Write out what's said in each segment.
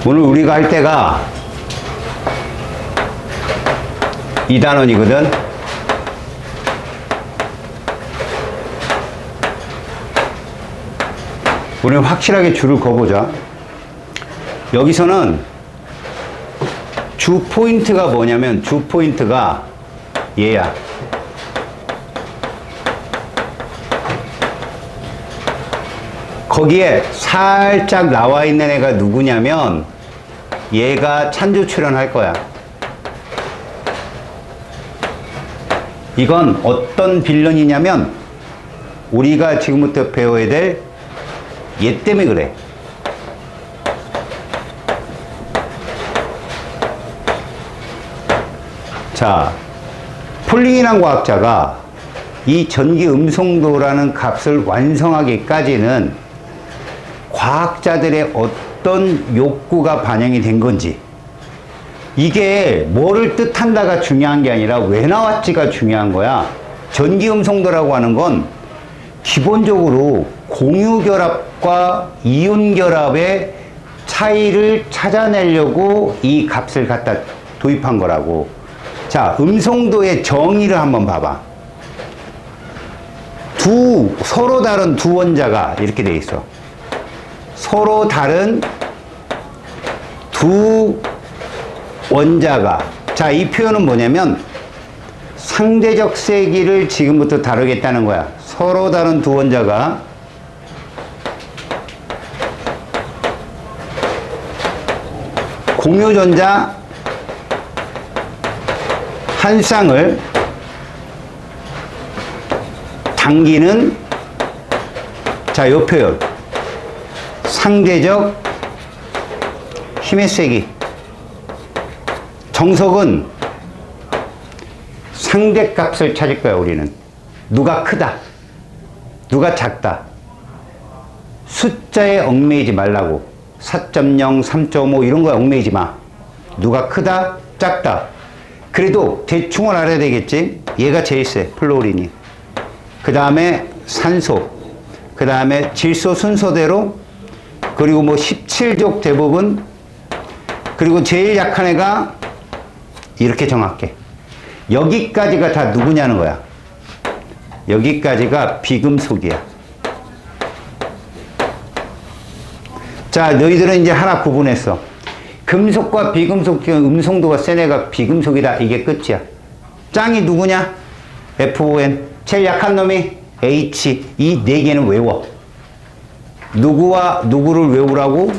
오늘 우리가 할 때가 2단원이거든. 우리는 확실하게 줄을 그어보자. 여기서는 주 포인트가 뭐냐면, 주 포인트가 얘야. 거기에 살짝 나와 있는 애가 누구냐면 얘가 찬조 출연할 거야. 이건 어떤 빌런이냐면 우리가 지금부터 배워야 될 얘 때문에 그래. 자, 폴링이란 과학자가 이 전기 음성도라는 값을 완성하기까지는 과학자들의 어떤 욕구가 반영이 된 건지, 이게 뭐를 뜻한다가 중요한 게 아니라 왜 나왔지가 중요한 거야. 전기 음성도라고 하는 건 기본적으로 공유결합과 이온결합의 차이를 찾아내려고 이 값을 갖다 도입한 거라고. 자, 음성도의 정의를 한번 봐봐. 서로 다른 두 원자가 이렇게 돼 있어. 서로 다른 두 원자가, 자, 이 표현은 뭐냐면 상대적 세기를 지금부터 다루겠다는 거야. 서로 다른 두 원자가 공유전자 한 쌍을 당기는, 자, 요 표현 상대적 힘의 세기. 정석은 상대값을 찾을 거야. 우리는 누가 크다, 누가 작다, 숫자에 얽매이지 말라고. 4.0, 3.5 이런 거에 얽매이지 마. 누가 크다, 작다. 그래도 대충은 알아야 되겠지. 얘가 제일 세, 플로린이. 그 다음에 산소, 그 다음에 질소 순서대로, 그리고 뭐 17족 대부분, 그리고 제일 약한 애가 이렇게 정확해. 여기까지가 다 누구냐는 거야. 여기까지가 비금속이야. 자, 너희들은 이제 하나 구분했어. 금속과 비금속 중 음성도가 센 애가 비금속이다. 이게 끝이야. 짱이 누구냐? FON. 제일 약한 놈이 H. 이 네 개는 외워. 누구와 누구를 외우라고?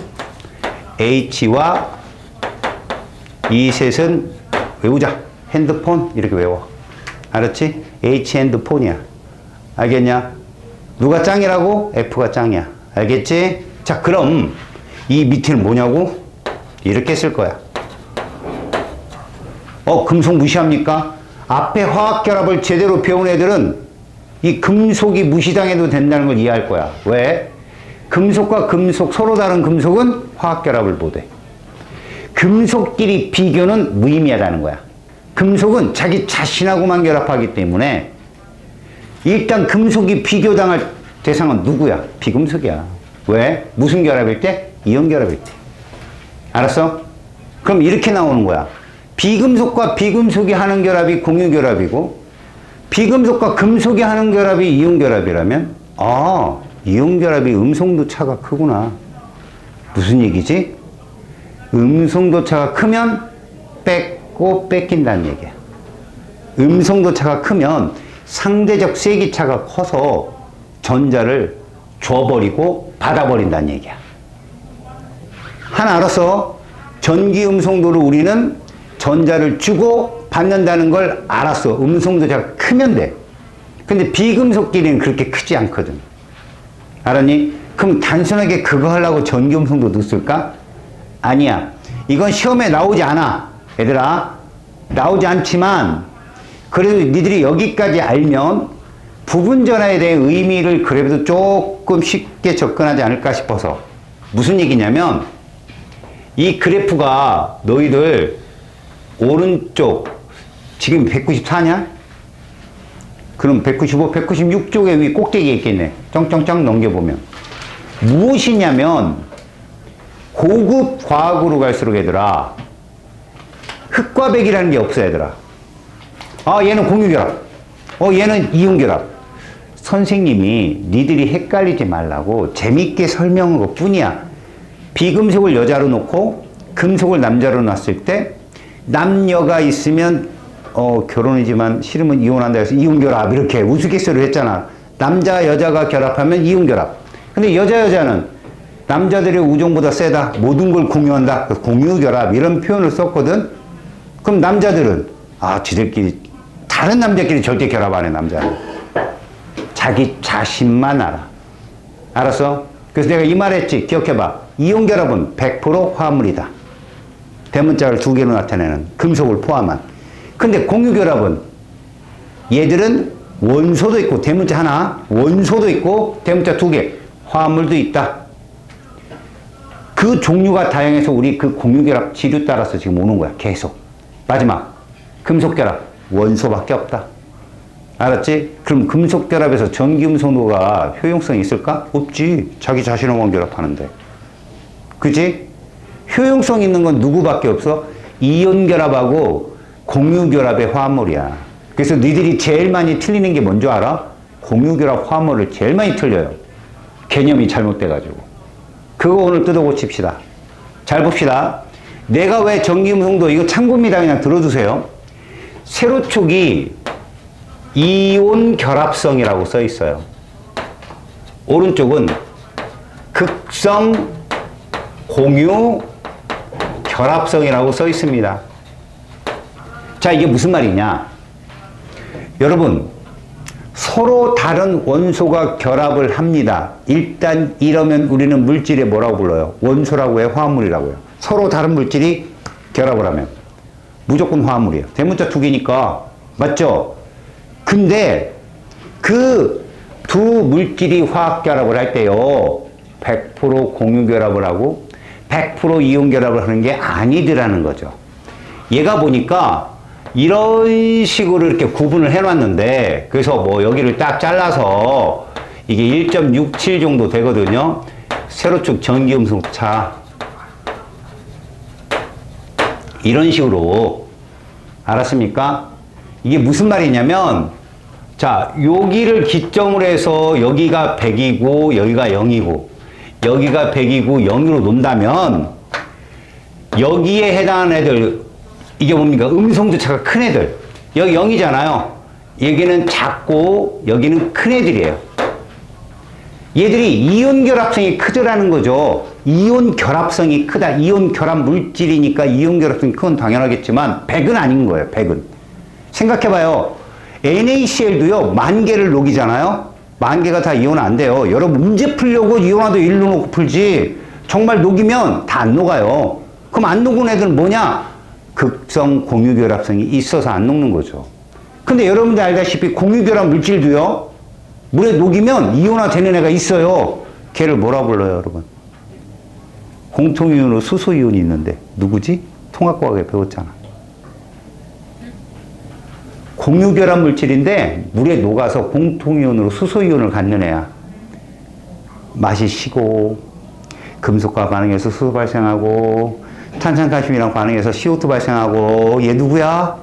H와 이 셋은 외우자. 핸드폰 이렇게 외워. 알았지? H 핸드폰이야. 알겠냐? 누가 짱이라고? F가 짱이야. 알겠지? 자, 그럼 이 밑에는 뭐냐고? 이렇게 쓸 거야. 금속 무시합니까? 앞에 화학결합을 제대로 배운 애들은 이 금속이 무시당해도 된다는 걸 이해할 거야. 왜? 금속과 금속, 서로 다른 금속은 화학결합을 못해. 금속끼리 비교는 무의미하다는 거야. 금속은 자기 자신하고만 결합하기 때문에 일단 금속이 비교당할 대상은 누구야? 비금속이야. 왜? 무슨 결합일 때? 이온 결합일 때. 알았어? 그럼 이렇게 나오는 거야. 비금속과 비금속이 하는 결합이 공유 결합이고, 비금속과 금속이 하는 결합이 이온 결합이라면, 이온 결합이 음성도 차가 크구나. 무슨 얘기지? 음성도 차가 크면 뺏고 뺏긴다는 얘기야. 음성도 차가 크면 상대적 세기 차가 커서 전자를 줘버리고 받아버린다는 얘기야. 하나 알았어? 전기 음성도를 우리는 전자를 주고 받는다는 걸 알았어. 음성도 차가 크면 돼. 근데 비금속끼리는 그렇게 크지 않거든. 알았니? 그럼 단순하게 그거 하려고 전기 음성도 넣었을까? 아니야. 이건 시험에 나오지 않아. 얘들아, 나오지 않지만 그래도 니들이 여기까지 알면 부분 전하에 대한 의미를 그래도 조금 쉽게 접근하지 않을까 싶어서. 무슨 얘기냐면, 이 그래프가 너희들 오른쪽 지금 194냐? 그럼 195, 196쪽에 위 꼭대기에 있겠네. 쩡쩡쩡 넘겨보면 무엇이냐면 고급 과학으로 갈수록 얘들아, 흑과 백이라는 게 없어, 얘들아. 아, 얘는 공유결합. 얘는 이온결합. 선생님이 니들이 헷갈리지 말라고 재밌게 설명한 것 뿐이야. 비금속을 여자로 놓고 금속을 남자로 놨을 때 남녀가 있으면 결혼이지만 싫으면 이혼한다 해서 이혼결합 이렇게 우스갯소리를 했잖아. 남자 여자가 결합하면 이혼결합. 근데 여자는 남자들의 우정보다 세다. 모든 걸 공유한다. 공유결합 이런 표현을 썼거든. 그럼 남자들은 지들끼리 다른 남자끼리 절대 결합 안 해. 남자는 자기 자신만 알아. 알았어? 그래서 내가 이 말 했지. 기억해봐. 이온결합은 100% 화합물이다. 대문자를 두 개로 나타내는 금속을 포함한. 근데 공유결합은 얘들은 원소도 있고 대문자 하나, 원소도 있고 대문자 두 개, 화합물도 있다. 그 종류가 다양해서 우리 그 공유결합 지류 따라서 지금 오는 거야. 계속. 마지막 금속결합 원소밖에 없다. 알았지? 그럼 금속결합에서 전기음성도가 효용성이 있을까? 없지. 자기 자신하고만 결합하는데. 그치? 효용성 있는 건 누구밖에 없어? 이온결합하고 공유결합의 화합물이야. 그래서 니들이 제일 많이 틀리는 게 뭔지 알아? 공유결합 화합물을 제일 많이 틀려요. 개념이 잘못돼가지고. 그거 오늘 뜯어 고칩시다. 잘 봅시다. 내가 왜 전기음성도, 이거 참고입니다. 그냥 들어두세요. 세로축이 이온 결합성이라고 써 있어요. 오른쪽은 극성 공유 결합성이라고 써 있습니다. 자, 이게 무슨 말이냐? 여러분, 서로 다른 원소가 결합을 합니다. 일단 이러면 우리는 물질에 뭐라고 불러요? 원소라고 해요? 화합물이라고 해요? 서로 다른 물질이 결합을 하면 무조건 화합물이에요. 대문자 두 개니까. 맞죠? 근데 그 두 물질이 화학결합을 할 때요, 100% 공유결합을 하고 100% 이온결합을 하는 게 아니더라는 거죠. 얘가 보니까 이런 식으로 이렇게 구분을 해놨는데, 그래서 뭐 여기를 딱 잘라서 이게 1.67 정도 되거든요. 세로축 전기음성차. 이런 식으로. 알았습니까? 이게 무슨 말이냐면, 자, 여기를 기점으로 해서 여기가 100이고 여기가 0이고 여기가 100이고 0으로 논다면 여기에 해당하는 애들, 이게 뭡니까? 음성도차가 큰 애들. 여기 0이잖아요. 여기는 작고 여기는 큰 애들이에요. 얘들이 이온 결합성이 크더라는 거죠. 이온 결합성이 크다. 이온 결합 물질이니까 이온 결합성이 크건 당연하겠지만 100은 아닌 거예요. 100은. 생각해봐요. NaCl도요, 10,000개를 녹이잖아요? 10,000개가 다 이온 안 돼요. 여러분, 문제 풀려고 이온화도 1로 놓고 풀지, 정말 녹이면 다 안 녹아요. 그럼 안 녹은 애들은 뭐냐? 극성 공유결합성이 있어서 안 녹는 거죠. 근데 여러분들 알다시피 공유결합 물질도요, 물에 녹이면 이온화 되는 애가 있어요. 걔를 뭐라 불러요, 여러분? 공통이온으로 수소이온이 있는데, 누구지? 통합과학에 배웠잖아. 공유결합 물질인데 물에 녹아서 공통이온으로 수소이온을 갖는 애야. 맛이 시고 금속과 반응해서 수소 발생하고 탄산칼슘이랑 반응해서 CO2 발생하고. 얘 누구야?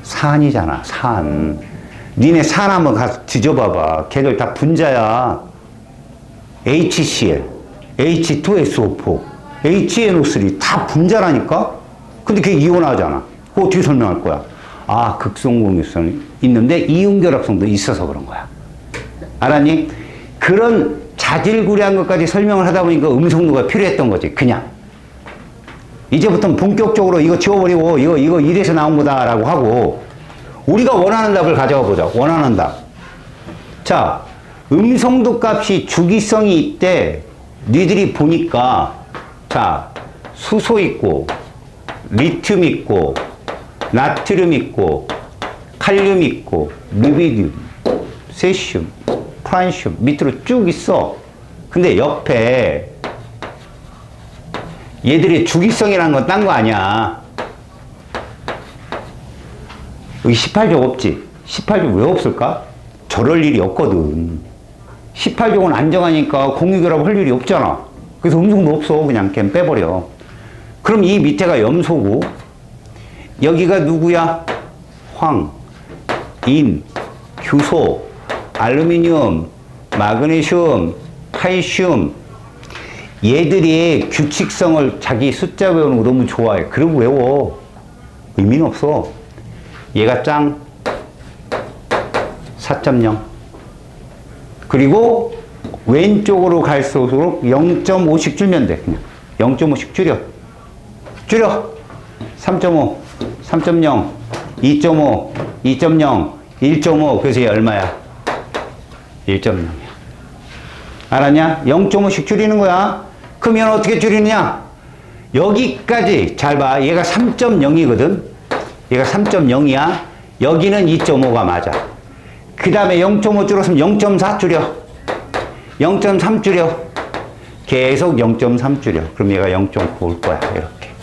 산이잖아. 산. 니네 산 한번 가서 뒤져봐봐. 걔들 다 분자야. HCl, H2SO4, HNO3 다 분자라니까? 근데 그게 이온화잖아. 그거 어떻게 설명할 거야? 극성공유성이 있는데 이온결합성도 있어서 그런 거야. 알았니? 그런 자질구레한 것까지 설명을 하다 보니까 음성도가 필요했던 거지. 그냥 이제부터는 본격적으로 이거 지워버리고 이거 이래서 나온 거다라고 하고 우리가 원하는 답을 가져가 보자. 원하는 답. 자, 음성도 값이 주기성이 있대. 니들이 보니까, 자, 수소 있고 리튬 있고 나트륨 있고 칼륨 있고 루비디움, 세슘, 프란슘 밑으로 쭉 있어. 근데 옆에 얘들의 주기성이라는 건 딴 거 아니야. 여기 18족 없지? 18족 왜 없을까? 저럴 일이 없거든. 18족은 안정하니까 공유결합 할 일이 없잖아. 그래서 음성도 없어. 그냥 빼버려. 그럼 이 밑에가 염소고, 여기가 누구야? 황, 인, 규소, 알루미늄, 마그네슘, 칼슘. 얘들이 규칙성을 자기 숫자 외우는 거 너무 좋아해. 그러고 외워. 의미는 없어. 얘가 짱 4.0. 그리고 왼쪽으로 갈수록 0.5씩 줄면 돼. 그냥 0.5씩 줄여. 3.5, 3.0, 2.5, 2.0, 1.5. 그래서 얘 얼마야? 1.0이야. 알았냐? 0.5씩 줄이는 거야. 그럼 얘는 어떻게 줄이느냐? 여기까지 잘 봐. 얘가 3.0이거든. 얘가 3.0이야. 여기는 2.5가 맞아. 그 다음에 0.5 줄었으면 0.4 줄여. 0.3 줄여. 계속 0.3 줄여. 그럼 얘가 0.9 올 거야. 이렇게.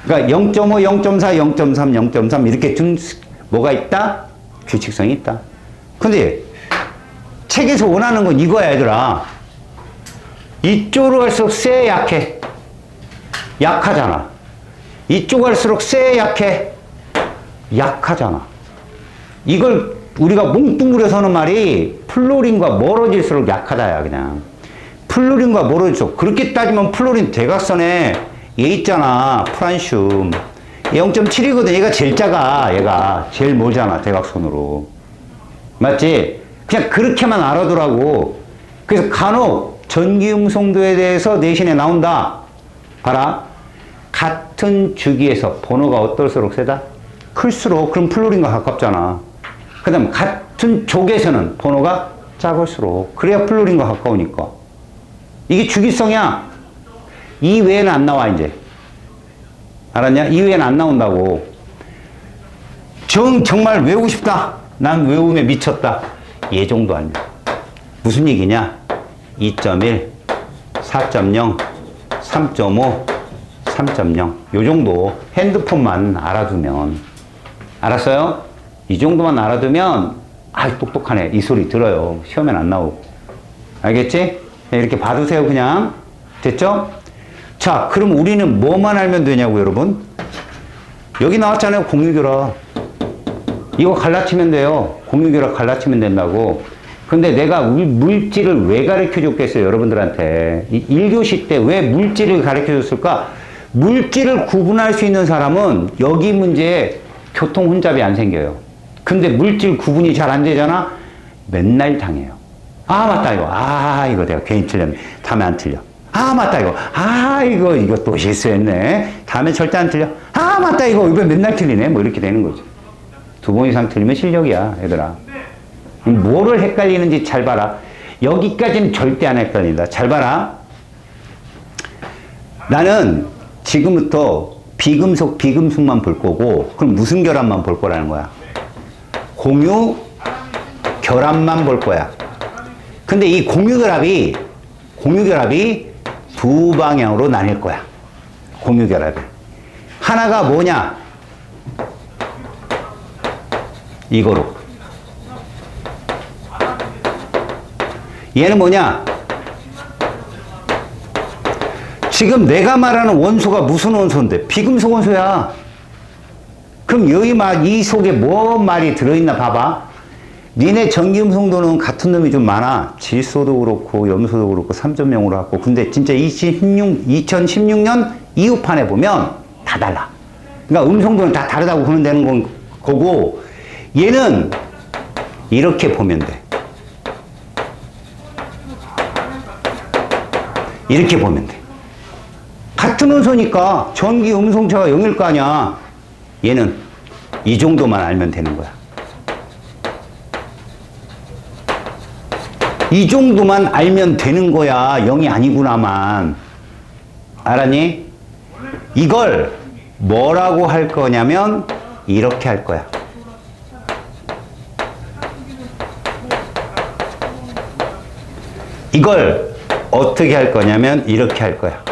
그러니까 0.5, 0.4, 0.3, 0.3 이렇게 준 뭐가 있다? 규칙성이 있다. 근데 책에서 원하는 건 이거야, 얘들아. 이쪽으로 갈수록 세 약해. 약하잖아. 이쪽 갈수록 세 약해. 약하잖아. 이걸 우리가 뭉뚱그려서 하는 말이 플로린과 멀어질수록 약하다야, 그냥. 플로린과 멀어질수록. 그렇게 따지면 플로린 대각선에 얘 있잖아. 프란슘. 0.7이거든. 얘가 제일 작아. 얘가 제일 멀잖아. 대각선으로. 맞지? 그냥 그렇게만 알아두라고. 그래서 간혹 전기음성도에 대해서 내신에 나온다. 봐라. 같은 주기에서 번호가 어떨수록 세다? 클수록. 그럼 플로린과 가깝잖아. 그 다음 같은 족에서는 번호가 작을수록. 그래야 플로린과 가까우니까. 이게 주기성이야. 이 외에는 안 나와, 이제. 알았냐? 이 외에는 안 나온다고. 정말 외우고 싶다. 난 외움에 미쳤다. 얘 정도 알면. 무슨 얘기냐? 2.1, 4.0, 3.5, 3.0. 요 정도 핸드폰만 알아두면. 알았어요? 이 정도만 알아두면, 아, 똑똑하네. 이 소리 들어요. 시험엔 안 나오고. 알겠지? 이렇게 봐두세요, 그냥. 됐죠? 자, 그럼 우리는 뭐만 알면 되냐고, 여러분? 여기 나왔잖아요, 공유결합. 이거 갈라치면 돼요. 공유결합 갈라치면 된다고. 근데 내가 물질을 왜 가르쳐 줬겠어요, 여러분들한테? 1교시 때 왜 물질을 가르쳐 줬을까? 물질을 구분할 수 있는 사람은 여기 문제에 교통 혼잡이 안 생겨요. 근데 물질 구분이 잘 안 되잖아? 맨날 당해요. 아, 맞다, 이거. 아, 이거 내가 괜히 틀렸네. 다음에 안 틀려. 아, 맞다, 이거. 아, 이거 또 실수했네. 다음에 절대 안 틀려. 아, 맞다, 이거 맨날 틀리네. 뭐 이렇게 되는 거죠. 2번 이상 틀리면 실력이야, 얘들아. 뭐를 헷갈리는지 잘 봐라. 여기까지는 절대 안 헷갈린다. 잘 봐라. 나는 지금부터 비금속, 비금속만 볼 거고, 그럼 무슨 결합만 볼 거라는 거야? 공유, 결합만 볼 거야. 근데 이 공유결합이 두 방향으로 나뉠 거야. 공유결합이. 하나가 뭐냐? 이거로. 얘는 뭐냐? 지금 내가 말하는 원소가 무슨 원소인데? 비금속 원소야. 그럼 여기 이 속에 뭔 말이 들어있나 봐봐. 니네 전기음성도는 같은 놈이 좀 많아. 질소도 그렇고 염소도 그렇고 3.0으로 갖고. 근데 진짜 2016년 이후판에 보면 다 달라. 그러니까 음성도는 다 다르다고 보면 되는 거고, 얘는 이렇게 보면 돼. 이렇게 보면 돼. 같은 원소니까 전기 음성차가 0일 거 아니야. 얘는 이 정도만 알면 되는 거야. 이 정도만 알면 되는 거야. 0이 아니구나만. 알았니? 이걸 뭐라고 할 거냐면 이렇게 할 거야. 이걸 어떻게 할 거냐면 이렇게 할 거야.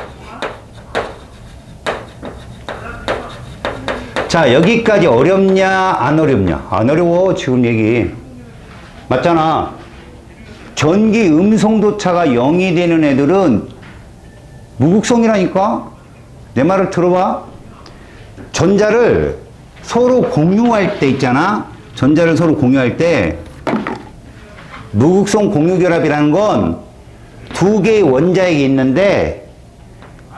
자, 여기까지 어렵냐 안 어렵냐? 안 어려워. 지금 얘기 맞잖아. 전기 음성도 차가 0이 되는 애들은 무극성이라니까? 내 말을 들어봐. 전자를 서로 공유할 때 있잖아? 전자를 서로 공유할 때 무극성 공유결합이라는 건 두 개의 원자핵이 있는데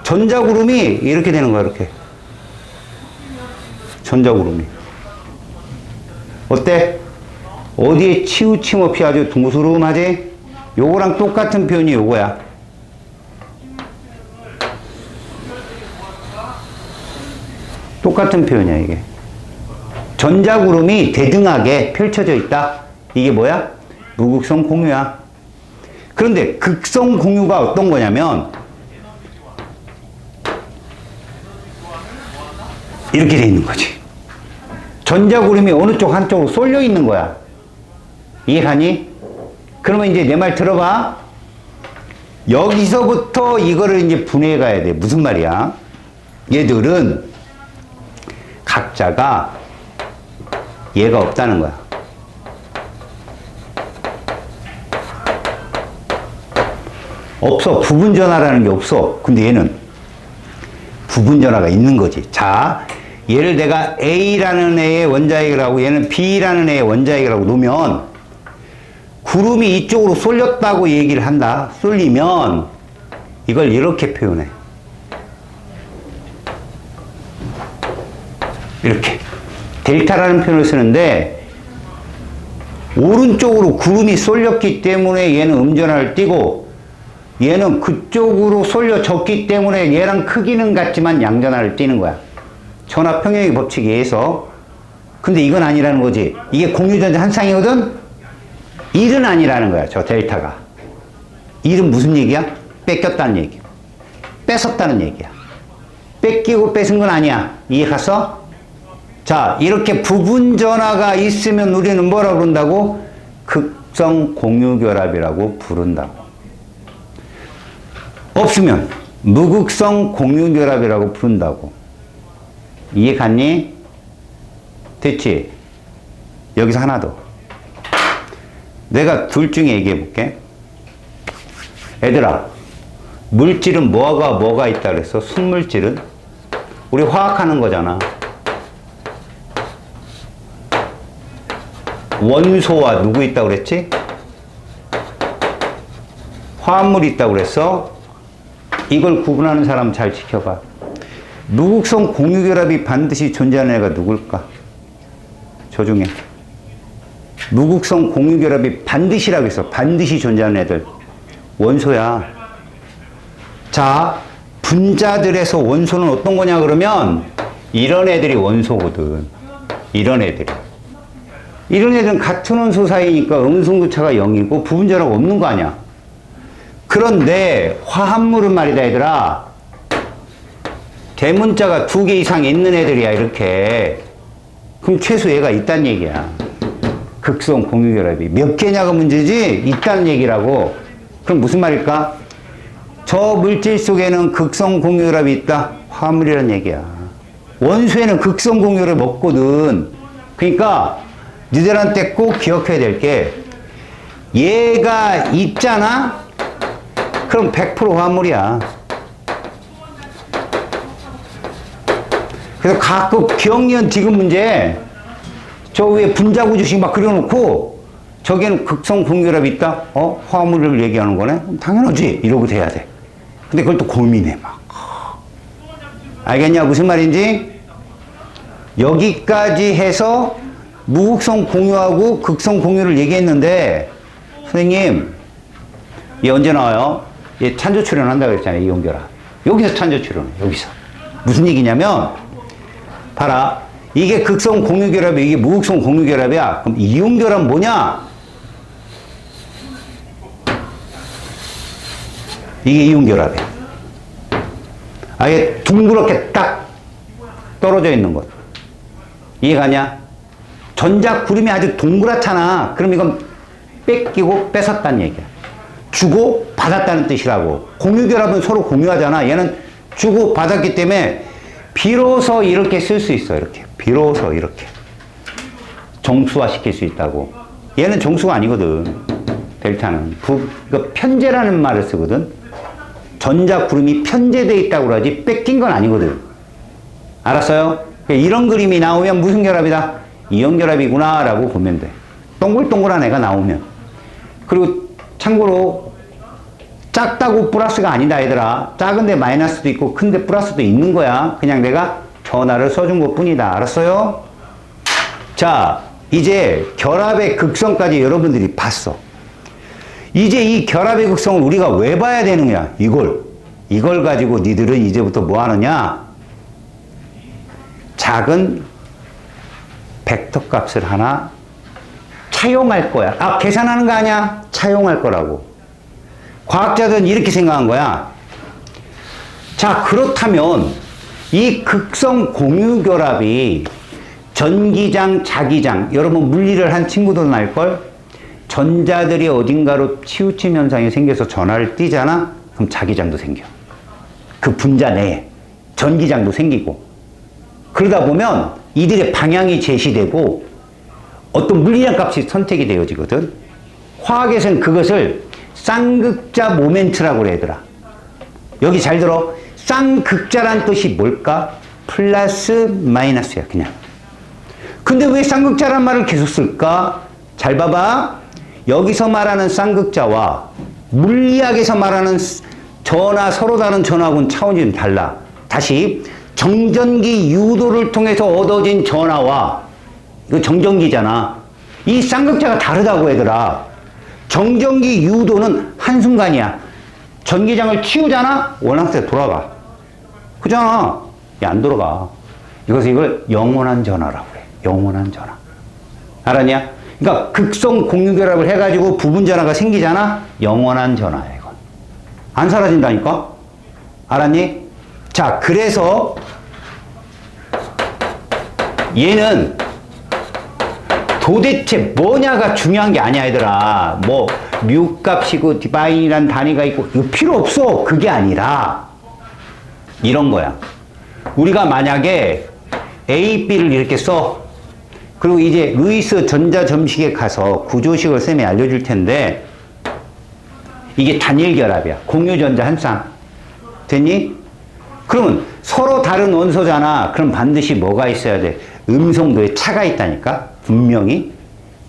전자구름이 이렇게 되는 거야, 이렇게. 전자구름이. 어때? 어디에 치우침 없이 아주 둥그스름하지? 요거랑 똑같은 표현이 요거야. 똑같은 표현이야, 이게. 전자구름이 대등하게 펼쳐져 있다. 이게 뭐야? 무극성 공유야. 그런데 극성 공유가 어떤 거냐면 이렇게 돼 있는 거지. 전자구름이 어느 쪽 한쪽으로 쏠려 있는 거야. 이해하니? 그러면 이제 내 말 들어봐. 여기서부터 이거를 이제 분해해 가야 돼. 무슨 말이야? 얘들은 각자가 얘가 없다는 거야. 없어. 부분전화라는 게 없어. 근데 얘는 부분전화가 있는 거지. 자, 얘를 내가 A라는 애의 원자핵이라고 얘는 B라는 애의 원자핵이라고 놓으면 구름이 이쪽으로 쏠렸다고 얘기를 한다. 쏠리면 이걸 이렇게 표현해. 이렇게. 델타라는 표현을 쓰는데 오른쪽으로 구름이 쏠렸기 때문에 얘는 음전화를 띠고 얘는 그쪽으로 쏠려졌기 때문에 얘랑 크기는 같지만 양전화를 띠는 거야. 전화 평형의 법칙에 의해서. 근데 이건 아니라는 거지. 이게 공유전자 한 쌍이거든? 1은 아니라는 거야, 저 델타가. 1은 무슨 얘기야? 뺏겼다는 얘기야. 뺏었다는 얘기야. 뺏기고 뺏은 건 아니야. 이해 갔어? 자, 이렇게 부분 전화가 있으면 우리는 뭐라고 부른다고? 극성 공유결합이라고 부른다고. 없으면 무극성 공유결합이라고 부른다고. 이해 갔니? 됐지? 여기서 하나 더. 내가 둘 중에 얘기해 볼게. 얘들아, 물질은 뭐가 있다 그랬어? 순물질은? 우리 화학하는 거잖아. 원소와 누구 있다고 그랬지? 화합물이 있다고 그랬어? 이걸 구분하는 사람 잘 지켜봐. 무극성 공유결합이 반드시 존재하는 애가 누굴까? 저 중에. 무극성 공유결합이 반드시라고 했어. 반드시 존재하는 애들. 원소야. 자, 분자들에서 원소는 어떤 거냐 그러면 이런 애들이 원소거든. 이런 애들이. 이런 애들은 같은 원소 사이니까 음성도차가 0이고 부분전화가 없는 거 아니야. 그런데 화합물은 말이다 얘들아. 대문자가 2개 이상 있는 애들이야 이렇게. 그럼 최소 얘가 있다는 얘기야. 극성 공유결합이. 몇 개냐가 문제지 있다는 얘기라고. 그럼 무슨 말일까? 저 물질 속에는 극성 공유결합이 있다. 화합물이라는 얘기야. 원소에는 극성 공유결합이 없거든. 그러니까 니들한테 꼭 기억해야 될 게 얘가 있잖아? 그럼 100% 화합물이야. 그래서 가끔 기억니은 디귿 문제 저 위에 분자구조식 막 그려놓고 저기는 극성 공유결합이 있다? 화합물을 얘기하는 거네? 당연하지. 이러고 돼야 돼. 근데 그걸 또 고민해 막. 알겠냐? 무슨 말인지? 여기까지 해서 무극성 공유하고 극성 공유를 얘기했는데 선생님 얘 언제 나와요? 얘 찬조 출연한다고 그랬잖아요. 이온결합. 여기서 찬조 출연해. 여기서. 무슨 얘기냐면 봐라. 이게 극성 공유결합이 이게 무극성 공유결합이야. 그럼 이온결합 뭐냐? 이게 이온결합이야. 아예 둥그렇게 딱 떨어져 있는 것. 이해가냐? 전자구름이 아주 동그랗잖아. 그럼 이건 뺏기고 뺏었다는 얘기야. 주고 받았다는 뜻이라고. 공유결합은 서로 공유하잖아. 얘는 주고 받았기 때문에 비로소 이렇게 쓸 수 있어. 이렇게. 비로소 이렇게. 정수화 시킬 수 있다고. 얘는 정수가 아니거든. 델타는. 편제라는 말을 쓰거든. 전자 구름이 편제되어 있다고 그러지 뺏긴 건 아니거든. 알았어요? 이런 그림이 나오면 무슨 결합이다? 이온결합이구나 라고 보면 돼. 동글동글한 애가 나오면. 그리고 참고로 작다고 플러스가 아니다 얘들아. 작은데 마이너스도 있고 큰데 플러스도 있는 거야. 그냥 내가 전화를 써준 것 뿐이다. 알았어요? 자, 이제 결합의 극성까지 여러분들이 봤어. 이제 이 결합의 극성을 우리가 왜 봐야 되느냐? 이걸 가지고 니들은 이제부터 뭐 하느냐? 작은 벡터 값을 하나 차용할 거야. 아, 계산하는 거 아니야? 차용할 거라고. 과학자들은 이렇게 생각한 거야. 자, 그렇다면 이 극성 공유결합이 전기장, 자기장, 여러분 물리를 한 친구들은 알걸? 전자들이 어딘가로 치우침 현상이 생겨서 전하를 띠잖아? 그럼 자기장도 생겨. 그 분자 내에 전기장도 생기고. 그러다 보면 이들의 방향이 제시되고 어떤 물리량 값이 선택이 되어지거든. 화학에서는 그것을 쌍극자 모멘트라고 그래 얘들아. 여기 잘 들어. 쌍극자란 뜻이 뭘까? 플러스 마이너스야 그냥. 근데 왜 쌍극자란 말을 계속 쓸까? 잘 봐봐. 여기서 말하는 쌍극자와 물리학에서 말하는 전하, 서로 다른 전하고는 차원이 좀 달라. 다시 정전기 유도를 통해서 얻어진 전하와 이거 정전기잖아. 이 쌍극자가 다르다고 얘들아. 정전기 유도는 한순간이야. 전기장을 치우잖아? 원앙스에 돌아가. 그잖아. 안 돌아가. 이걸 영원한 전하라고 그래. 영원한 전하. 알았냐? 그러니까 극성 공유결합을 해가지고 부분 전하가 생기잖아? 영원한 전하야, 이건. 안 사라진다니까? 알았니? 자, 그래서 얘는 도대체 뭐냐가 중요한 게 아니야, 얘들아. 뭐, 뮤 값이고, 디바인이란 단위가 있고, 이거 필요 없어. 그게 아니라, 이런 거야. 우리가 만약에 A, B를 이렇게 써. 그리고 이제 루이스 전자점식에 가서 구조식을 쌤이 알려줄 텐데, 이게 단일 결합이야. 공유전자 한 쌍. 됐니? 그러면 서로 다른 원소잖아. 그럼 반드시 뭐가 있어야 돼? 음성도에 차가 있다니까? 분명히.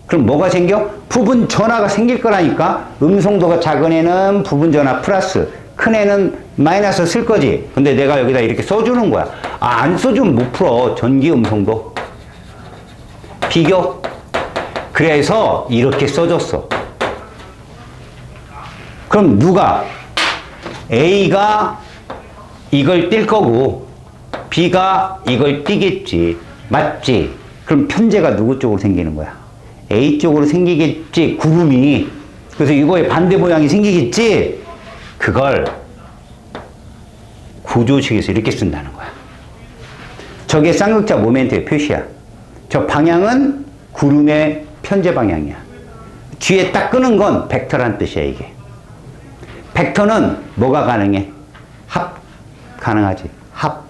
그럼 뭐가 생겨? 부분 전하가 생길 거라니까? 음성도가 작은 애는 부분 전하 플러스, 큰 애는 마이너스 쓸 거지. 근데 내가 여기다 이렇게 써주는 거야. 아, 안 써주면 못 풀어. 전기 음성도. 비교. 그래서 이렇게 써줬어. 그럼 누가? A가 이걸 띌 거고 B가 이걸 띠겠지. 맞지? 그럼 편제가 누구 쪽으로 생기는 거야? A 쪽으로 생기겠지. 구름이. 그래서 이거의 반대 모양이 생기겠지. 그걸 구조식에서 이렇게 쓴다는 거야. 저게 쌍극자 모멘트의 표시야. 저 방향은 구름의 편제 방향이야. 뒤에 딱 끄는 건 벡터란 뜻이야, 이게. 벡터는 뭐가 가능해? 합 가능하지. 합.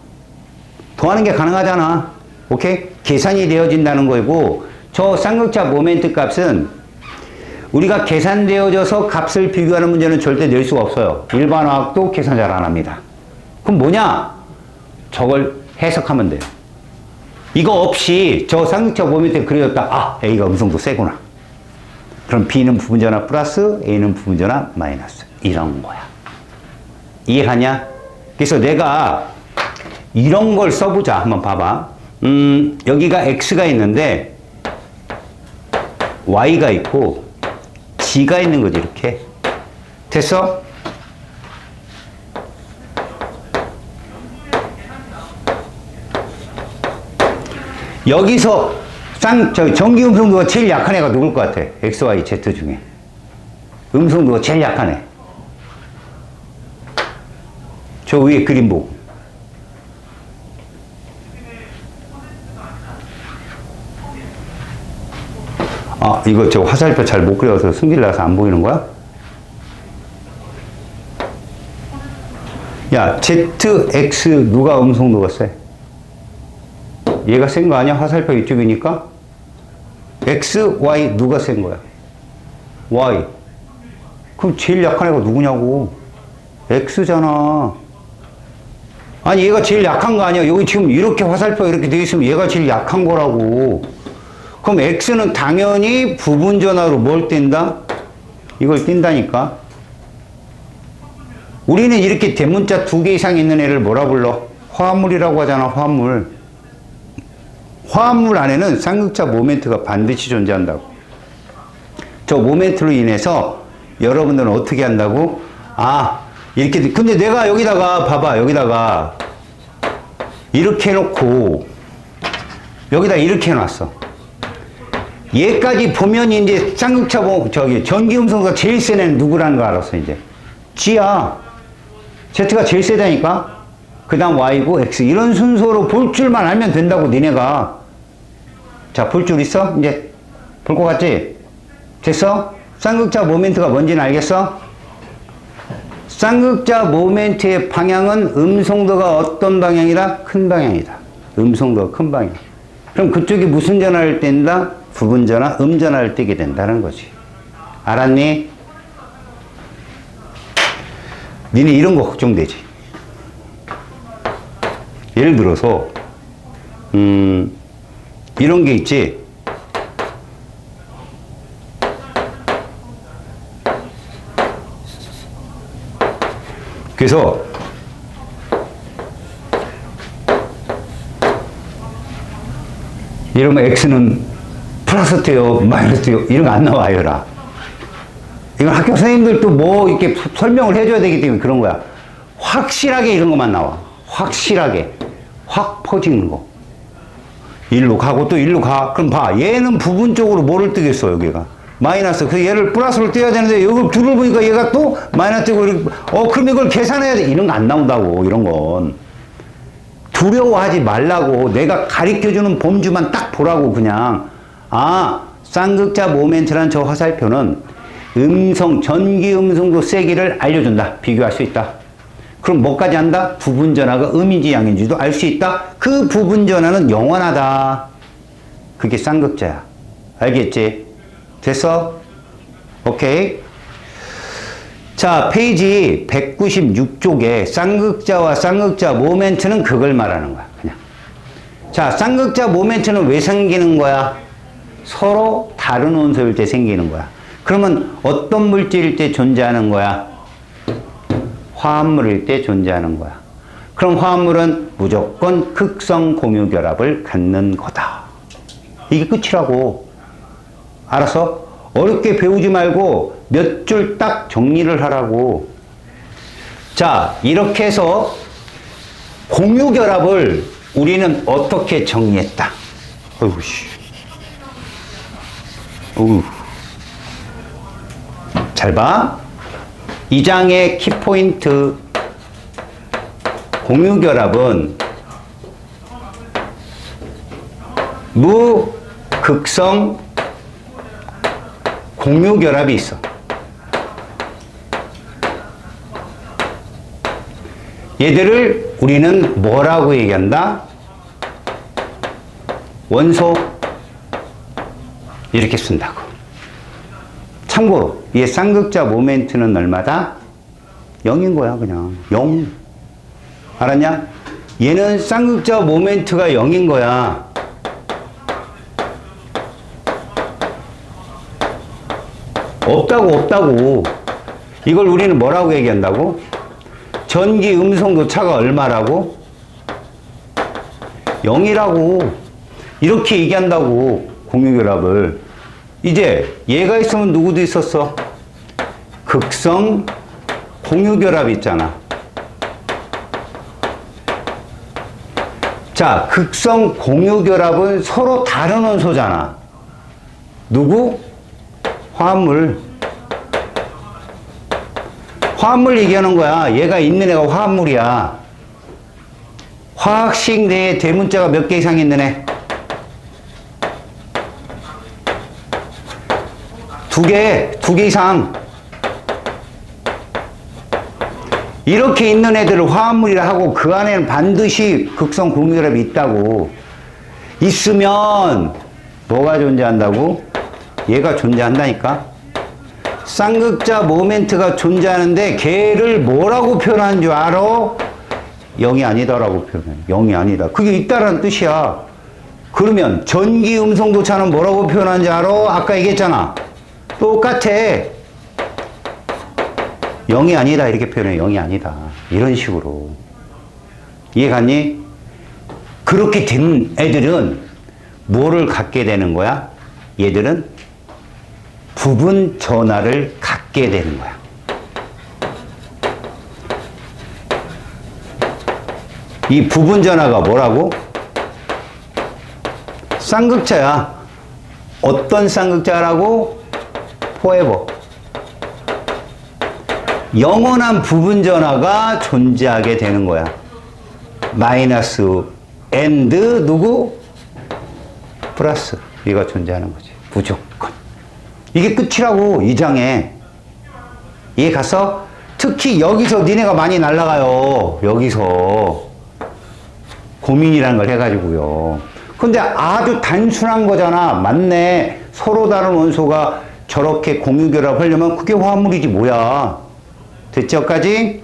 더하는 게 가능하잖아. 오케이? 계산이 되어진다는 거고, 저 쌍극자 모멘트 값은 우리가 계산되어져서 값을 비교하는 문제는 절대 낼 수가 없어요. 일반 화학도 계산 잘 안 합니다. 그럼 뭐냐? 저걸 해석하면 돼요. 이거 없이 저 쌍극자 모멘트에 그려졌다. 아, A가 음성도 세구나. 그럼 B는 부분전하 플러스, A는 부분전하 마이너스. 이런 거야. 이해하냐? 그래서 내가 이런 걸 써보자. 한번 봐봐. 여기가 X가 있는데 Y가 있고 G가 있는 거지, 이렇게. 됐어? 여기서 전기 음성도가 제일 약한 애가 누굴 것 같아? X, Y, Z 중에. 음성도가 제일 약한 애. 저 위에 그림 보고. 아, 이거 저 화살표 잘 못 그려서 승질 나서 안 보이는 거야? 야, Z, X 누가 음성도가 세? 얘가 센 거 아니야? 화살표 이쪽이니까? X, Y 누가 센 거야? Y. 그럼 제일 약한 애가 누구냐고. X잖아. 아니, 얘가 제일 약한 거 아니야? 여기 지금 이렇게 화살표가 이렇게 되어 있으면 얘가 제일 약한 거라고. 그럼 X는 당연히 부분전화로 뭘 뗀다? 이걸 띈다니까. 우리는 이렇게 대문자 2개 이상 있는 애를 뭐라 불러? 화합물이라고 하잖아, 화합물. 화합물 안에는 쌍극자 모멘트가 반드시 존재한다고. 저 모멘트로 인해서 여러분들은 어떻게 한다고? 아, 이렇게. 근데 내가 여기다가, 봐봐, 여기다가 이렇게 해놓고 여기다 이렇게 해놨어. 얘까지 보면 이제 쌍극자 전기음성도가 제일 센 애는 누구라는 거 알았어, 이제. G야. Z가 제일 세다니까? 그 다음 Y고 X. 이런 순서로 볼 줄만 알면 된다고, 니네가. 자, 볼 줄 있어? 이제 볼 것 같지? 됐어? 쌍극자 모멘트가 뭔지는 알겠어? 쌍극자 모멘트의 방향은 음성도가 어떤 방향이다? 큰 방향이다. 음성도가 큰 방향. 그럼 그쪽이 무슨 전화를 뗀다? 부분전화, 음전화를 떼게 된다는 거지. 알았니? 니네 이런 거 걱정되지. 예를 들어서 이런 게 있지. 그래서 이러면 X는 플러스 돼요, 마이너스 돼요, 이런 거 안 나와요라. 이건 학교 선생님들도 뭐 이렇게 설명을 해줘야 되기 때문에 그런 거야. 확실하게 이런 것만 나와. 확실하게. 확 퍼지는 거. 일로 가고 또 일로 가. 그럼 봐. 얘는 부분적으로 뭐를 뜨겠어, 여기가. 마이너스. 그 얘를 플러스로 떼야 되는데, 여기 둘을 보니까 얘가 또 마이너스 뜨고, 그럼 이걸 계산해야 돼. 이런 거 안 나온다고, 이런 건. 두려워하지 말라고. 내가 가르쳐주는 범주만 딱 보라고, 그냥. 아, 쌍극자 모멘트란 저 화살표는 전기 음성도 세기를 알려준다. 비교할 수 있다. 그럼 뭐까지 한다? 부분전화가 음인지 양인지도 알 수 있다. 그 부분전화는 영원하다. 그게 쌍극자야. 알겠지? 됐어? 오케이. 자, 페이지 196쪽에 쌍극자와 쌍극자 모멘트는 그걸 말하는 거야. 그냥. 자, 쌍극자 모멘트는 왜 생기는 거야? 서로 다른 원소일 때 생기는 거야. 그러면 어떤 물질일 때 존재하는 거야? 화합물일 때 존재하는 거야. 그럼 화합물은 무조건 극성 공유 결합을 갖는 거다. 이게 끝이라고. 알았어? 어렵게 배우지 말고 몇 줄 딱 정리를 하라고. 자, 이렇게 해서 공유 결합을 우리는 어떻게 정리했다. 어이구, 씨. 어우. 잘 봐. 이 장의 키포인트. 공유결합은 무극성 공유결합이 있어. 얘들을 우리는 뭐라고 얘기한다? 원소. 이렇게 쓴다고. 참고로 얘 쌍극자 모멘트는 얼마다? 0인 거야, 그냥. 0. 알았냐? 얘는 쌍극자 모멘트가 0인 거야. 없다고. 이걸 우리는 뭐라고 얘기한다고? 전기 음성도 차가 얼마라고? 0이라고. 이렇게 얘기한다고, 공유결합을. 이제 얘가 있으면 누구도 있었어? 극성 공유결합 있잖아. 자, 극성 공유결합은 서로 다른 원소잖아. 누구? 화합물. 화합물 얘기하는 거야. 얘가 있는 애가 화합물이야. 화학식 내에 대문자가 몇 개 이상 있는 애? 2개 이상. 이렇게 있는 애들을 화합물이라 하고 그 안에는 반드시 극성 공유결합이 있다고. 있으면 뭐가 존재한다고? 얘가 존재한다니까. 쌍극자 모멘트가 존재하는데 걔를 뭐라고 표현하는 줄 알아? 0이 아니다라고 표현해. 0이 아니다. 그게 있다라는 뜻이야. 그러면 전기 음성도차는 뭐라고 표현하는지 알아? 아까 얘기했잖아. 똑같아. 0이 아니다 이렇게 표현해. 0이 아니다. 이런 식으로. 이해 갔니? 그렇게 된 애들은 뭐를 갖게 되는 거야? 얘들은 부분 전하를 갖게 되는 거야. 이 부분 전하가 뭐라고? 쌍극자야. 어떤 쌍극자라고? forever. 영원한 부분 전하가 존재하게 되는 거야. 마이너스 and 누구? 플러스. 이가 존재하는 거지. 무조건. 이게 끝이라고 이 장에. 이해 갔어? 특히 여기서 니네가 많이 날아가요. 여기서 고민이라는 걸 해가지고요. 근데 아주 단순한 거잖아. 맞네. 서로 다른 원소가 저렇게 공유결합하려면 그게 화합물이지 뭐야. 됐죠까지?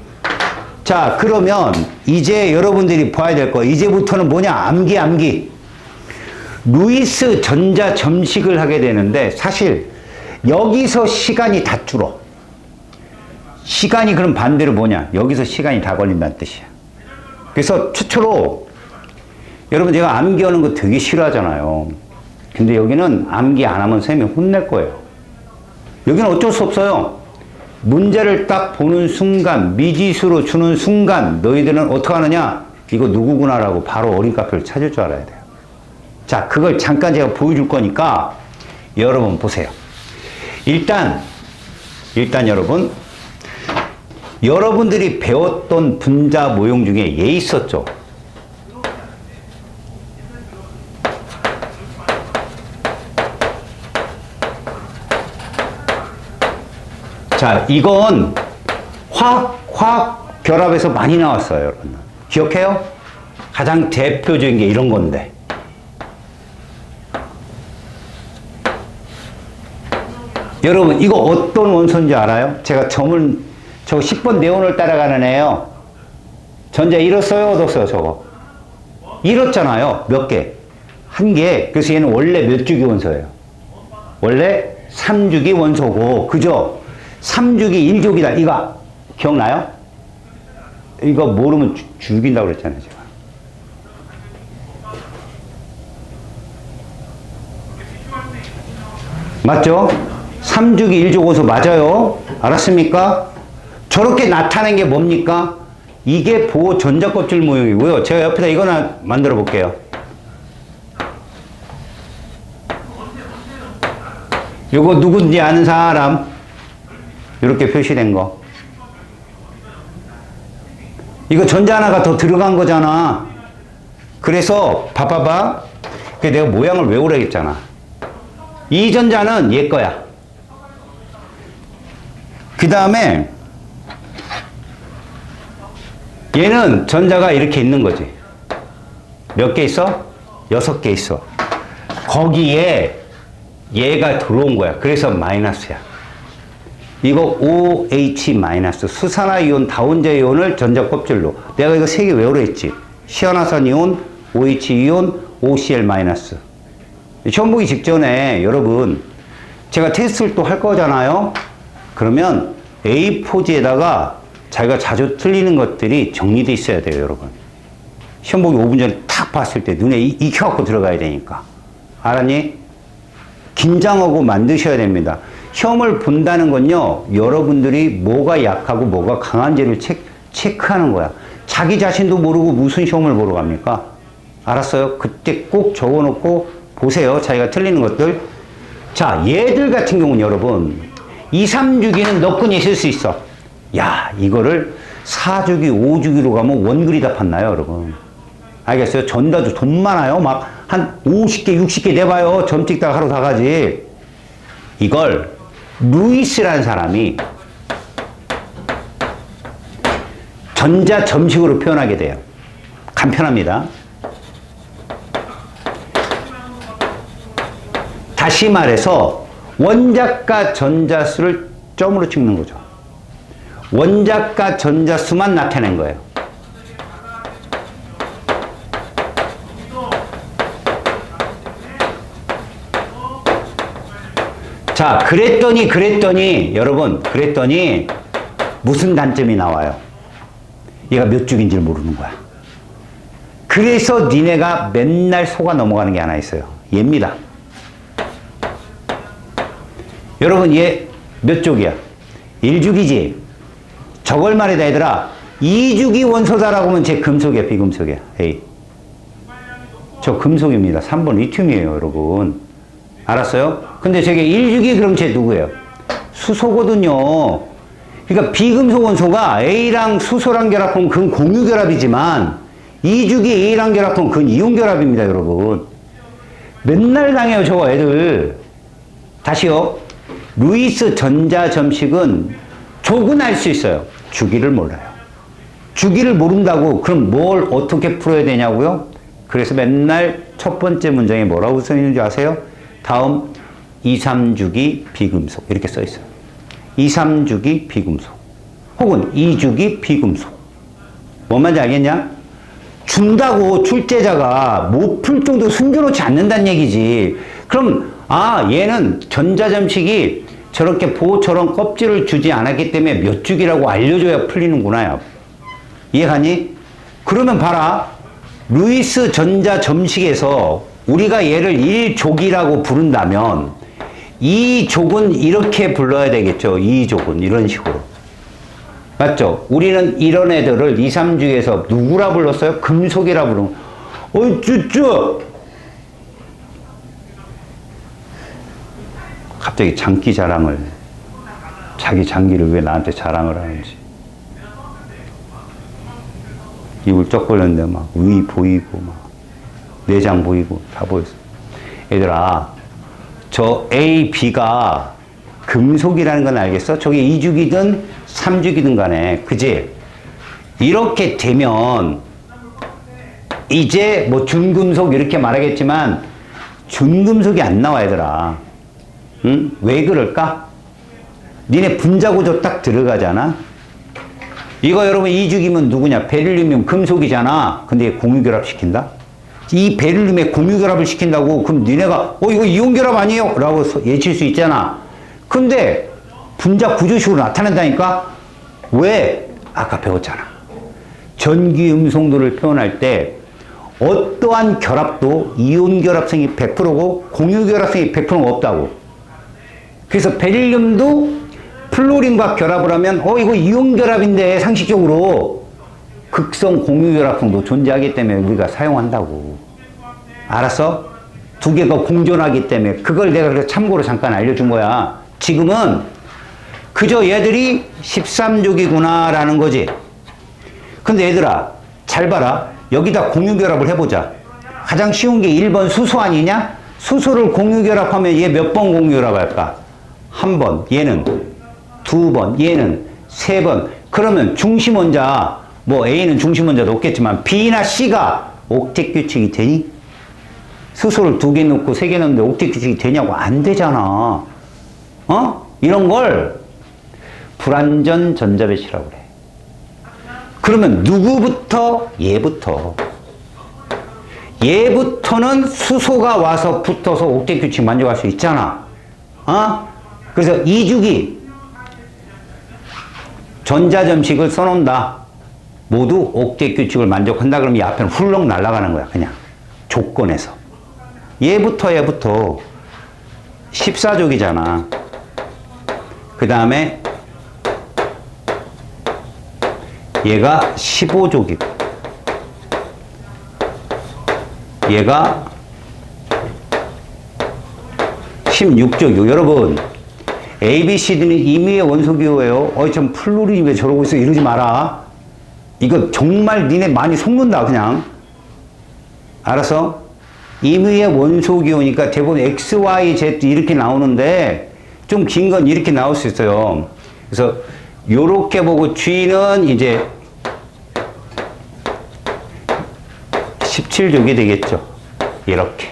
자, 그러면 이제 여러분들이 봐야 될 거. 이제부터는 뭐냐? 암기. 루이스 전자 점식을 하게 되는데 사실 여기서 시간이 다 줄어. 시간이 그럼 반대로 뭐냐? 여기서 시간이 다 걸린다는 뜻이야. 그래서 최초로 여러분 제가 암기하는 거 되게 싫어하잖아요. 근데 여기는 암기 안 하면 쌤이 혼낼 거예요. 여기는 어쩔 수 없어요. 문제를 딱 보는 순간, 미지수로 주는 순간 너희들은 어떻게 하느냐? 이거 누구구나라고 바로 어린카페를 찾을 줄 알아야 돼요. 자, 그걸 잠깐 제가 보여줄 거니까 여러분 보세요. 일단 여러분들이 배웠던 분자 모형 중에 얘 있었죠? 자, 이건 화학 결합에서 많이 나왔어요, 여러분. 기억해요? 가장 대표적인 게 이런 건데. 여러분, 이거 어떤 원소인지 알아요? 제가 저거 10번 네온을 따라가는 애요. 전자 잃었어요, 얻었어요, 저거? 잃었잖아요. 몇 개? 한 개. 그래서 얘는 원래 몇 주기 원소예요? 원래 3주기 원소고, 그죠? 3주기 1족이다. 이거 기억나요? 이거 모르면 죽인다고 그랬잖아요, 제가. 맞죠? 3주기 1족 원소 맞아요. 알았습니까? 저렇게 나타낸 게 뭡니까? 이게 보호 전자껍질 모형이고요. 제가 옆에다 이거 하나 만들어 볼게요. 이거 누군지 아는 사람? 이렇게 표시된 거. 이거 전자 하나가 더 들어간 거잖아. 그래서 봐봐봐. 내가 모양을 외우라 했잖아. 이 전자는 얘 거야. 그 다음에 얘는 전자가 이렇게 있는 거지. 몇 개 있어? 6개 있어. 거기에 얘가 들어온 거야. 그래서 마이너스야. 이거 OH 마이너스 수산화이온 다운제 이온을 전자 껍질로. 내가 이거 3개 외우라 했지. 시아나산 이온, OH 이온, OCl 마이너스. 시험 보기 직전에 여러분 제가 테스트를 또 할 거잖아요. 그러면 A4지에다가 자기가 자주 틀리는 것들이 정리되어 있어야 돼요, 여러분. 시험 보기 5분 전에 탁 봤을 때 눈에 익혀갖고 들어가야 되니까. 알았니? 긴장하고 만드셔야 됩니다. 시험을 본다는 건요, 여러분들이 뭐가 약하고 뭐가 강한지를 체크하는 거야. 자기 자신도 모르고 무슨 시험을 보러 갑니까? 알았어요? 그때 꼭 적어놓고 보세요. 자기가 틀리는 것들. 자, 얘들 같은 경우는 여러분 2, 3주기는 너끈히 있을 수 있어. 야, 이거를 4주기, 5주기로 가면 원글이 다 판나요, 여러분? 알겠어요? 전다도 돈 많아요. 막 한 50개, 60개 내봐요. 점 찍다가 하루 다 가지. 이걸 루이스라는 사람이 전자 점식으로 표현하게 돼요. 간편합니다. 다시 말해서 원자과 전자수를 점으로 찍는 거죠. 원자과 전자수만 나타낸 거예요. 자, 그랬더니 여러분, 무슨 단점이 나와요? 얘가 몇 죽인지 모르는 거야. 그래서 니네가 맨날 속아 넘어가는 게 하나 있어요. 얘입니다. 여러분, 얘 몇 족이야? 1죽이지? 저걸 말이다, 얘들아. 2죽이 원소다라고 하면 쟤 금속이야, 비금속이야? 에이. 저 금속입니다. 3번 리튬이에요, 여러분. 알았어요? 근데 저게 1죽이 그럼 쟤 누구예요? 수소거든요. 그러니까 비금속 원소가 A랑 수소랑 결합하면 그건 공유결합이지만 2죽이 A랑 결합하면 그건 이온결합입니다, 여러분. 맨날 당해요, 저거 애들. 다시요. 루이스 전자점식은 족은 알 수 있어요. 주기를 몰라요. 주기를 모른다고 그럼 뭘 어떻게 풀어야 되냐고요? 그래서 맨날 첫 번째 문장에 뭐라고 써 있는지 아세요? 다음 2, 3주기 비금속 이렇게 써 있어요. 2, 3주기 비금속 혹은 2주기 비금속. 뭔 말인지 알겠냐? 준다고 출제자가 못 풀 정도 숨겨놓지 않는다는 얘기지. 그럼 얘는 전자점식이 저렇게 보호처럼 껍질을 주지 않았기 때문에 몇 주기라고 알려줘야 풀리는구나. 이해가니? 그러면 봐라. 루이스 전자점식에서 우리가 얘를 1족이라고 부른다면 2족은 이렇게 불러야 되겠죠. 2족은 이런 식으로. 맞죠? 우리는 이런 애들을 2, 3주에서 누구라 불렀어요? 금속이라 부르는. 쭈쭈! 갑자기 장기 자랑을, 자기 장기를 왜 나한테 자랑을 하는지. 입을 쩍 벌렸는데 막 위 보이고 막 내장 보이고 다 보였어. 얘들아, 저 A, B가 금속이라는 건 알겠어? 저게 2주기든 3주기든 간에, 그지? 이렇게 되면 이제 뭐 준금속 이렇게 말하겠지만 준금속이 안 나와, 얘들아. 응? 왜 그럴까? 니네 분자구조 딱 들어가잖아? 이거 여러분 2주기면 누구냐? 베릴륨이면 금속이잖아. 근데 얘 공유결합 시킨다? 이 베릴륨에 공유결합을 시킨다고 그럼 니네가 이거 이온결합 아니에요? 라고 예칠 수 있잖아. 근데 분자 구조식으로 나타낸다니까? 왜? 아까 배웠잖아. 전기 음성도를 표현할 때 어떠한 결합도 이온결합성이 100%고 공유결합성이 100%가 없다고. 그래서 베릴륨도 플로린과 결합을 하면 이거 이온결합인데 상식적으로 극성 공유결합성도 존재하기 때문에 우리가 사용한다고. 알았어? 두 개가 공존하기 때문에 그걸 내가 참고로 잠깐 알려준 거야. 지금은 그저 얘들이 13족이구나 라는 거지. 근데 얘들아 잘 봐라. 여기다 공유결합을 해보자. 가장 쉬운 게 1번 수소 아니냐? 수소를 공유결합하면 얘 몇 번 공유결합할까? 한 번. 얘는 두 번. 얘는 세 번. 그러면 중심원자, 뭐 A는 중심원자도 없겠지만 B나 C가 옥텟 규칙이 되니? 수소를 2개 넣고 3개 넣는데 옥텟 규칙이 되냐고? 안 되잖아. 이런 걸 불완전 전자배치라고 그래. 그러면 누구부터? 얘부터는 수소가 와서 붙어서 옥텟 규칙 만족할 수 있잖아. 그래서 2주기 전자점식을 써놓는다. 모두 옥텟 규칙을 만족한다. 그러면 이 앞에는 훌렁 날아가는 거야. 그냥 조건에서. 얘부터 14족이잖아. 그 다음에 얘가 15족이고 얘가 16족이고. 여러분 A, B, C, D는 임의의 원소기호예요. 참 플루린이 왜 저러고 있어? 이러지 마라. 이거 정말 니네 많이 속는다 그냥. 알았어? 임의의 원소기호니까 대부분 X, Y, Z 이렇게 나오는데 좀 긴 건 이렇게 나올 수 있어요. 그래서 요렇게 보고 G는 이제 17족이 되겠죠. 이렇게.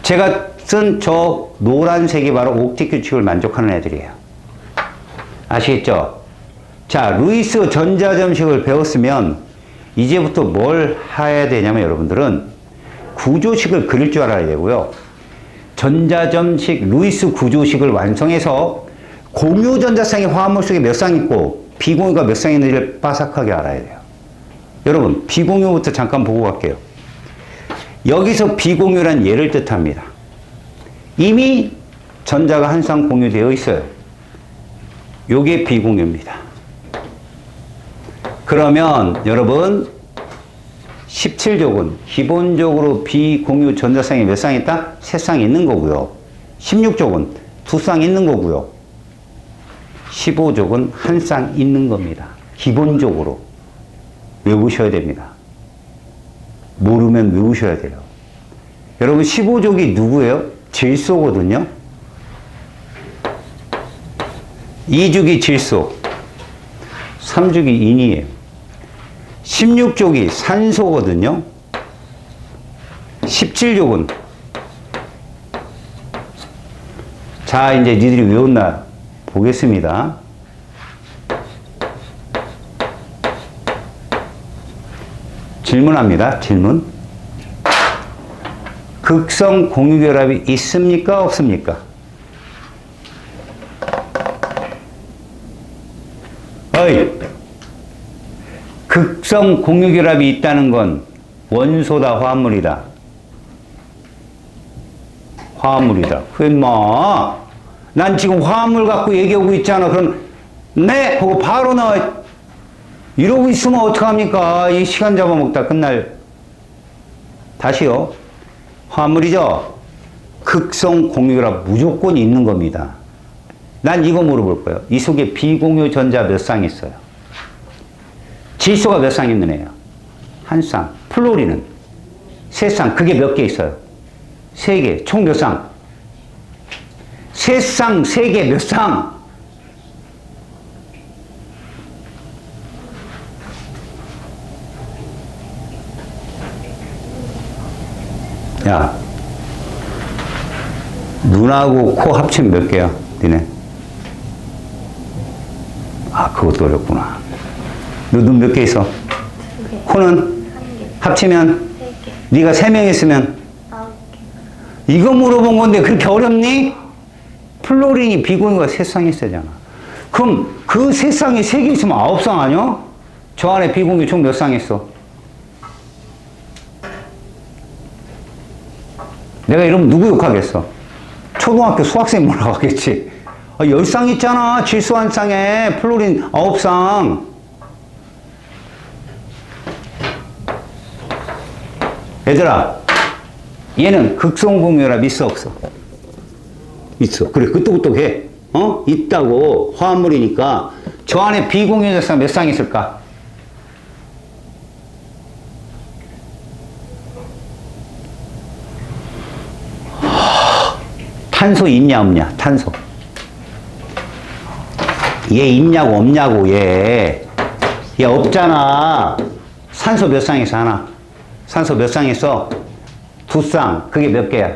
제가 쓴 저 노란색이 바로 옥텟 규칙을 만족하는 애들이에요. 아시겠죠? 자, 루이스 전자점식을 배웠으면 이제부터 뭘 해야 되냐면 여러분들은 구조식을 그릴 줄 알아야 되고요. 전자점식 루이스 구조식을 완성해서 공유 전자쌍의 화합물 속에 몇 쌍 있고 비공유가 몇 쌍 있는지를 빠삭하게 알아야 돼요. 여러분, 비공유부터 잠깐 보고 갈게요. 여기서 비공유란 얘를 뜻합니다. 이미 전자가 한 쌍 공유되어 있어요. 요게 비공유입니다. 그러면 여러분 17족은 기본적으로 비공유 전자쌍이 몇 쌍 있다? 3쌍 있는 거고요. 16족은 2쌍 있는 거고요. 15족은 1쌍 있는 겁니다. 기본적으로 외우셔야 됩니다. 모르면 외우셔야 돼요. 여러분 15족이 누구예요? 질소거든요. 2족이 질소, 3족이 인이에요. 16족이 산소거든요. 17족은 자, 이제 니들이 외웠나 보겠습니다. 질문합니다. 질문. 극성 공유결합이 있습니까? 없습니까? 어이! 극성 공유결합이 있다는 건 원소다, 화합물이다? 화합물이다. 그 인마, 난 지금 화합물 갖고 얘기하고 있잖아. 그럼 네! 하고 바로 나와. 이러고 있으면 어떡합니까? 이 시간 잡아먹다 끝날. 다시요. 화합물이죠? 극성 공유결합 무조건 있는 겁니다. 난 이거 물어볼 거예요. 이 속에 비공유 전자 몇 쌍 있어요? 질소가 몇 쌍 있는 애예요? 한 쌍. 플로리는 세 쌍. 그게 몇 개 있어요? 세 개. 총 몇 쌍? 세 쌍, 세 개, 몇 쌍? 야, 눈하고 코 합치면 몇 개야, 니네? 아, 그것도 어렵구나. 너 눈 몇 개 있어? 코는? 합치면? 네가 3명 있으면? 이거 물어본 건데 그렇게 어렵니? 플로린이 비공유가 3쌍 있어야잖아. 그럼 그 3쌍이 3개 있으면 9쌍 아니야? 저 안에 비공유 총 몇 쌍 있어? 내가 이러면 누구 욕하겠어? 초등학교 수학생 뭐라고 하겠지? 10쌍 있잖아. 질소 한 쌍에 플로린 9쌍. 얘들아, 얘는 극성공유결합 있어, 없어? 있어. 그래, 끄떡끄떡 해. 있다고. 화합물이니까. 저 안에 비공유 전자 몇 쌍 있을까? 탄소 있냐, 없냐? 탄소. 얘 있냐고, 없냐고, 얘. 얘 없잖아. 산소 몇 쌍 있어, 하나? 산소 몇 쌍 있어? 2쌍. 그게 몇 개야?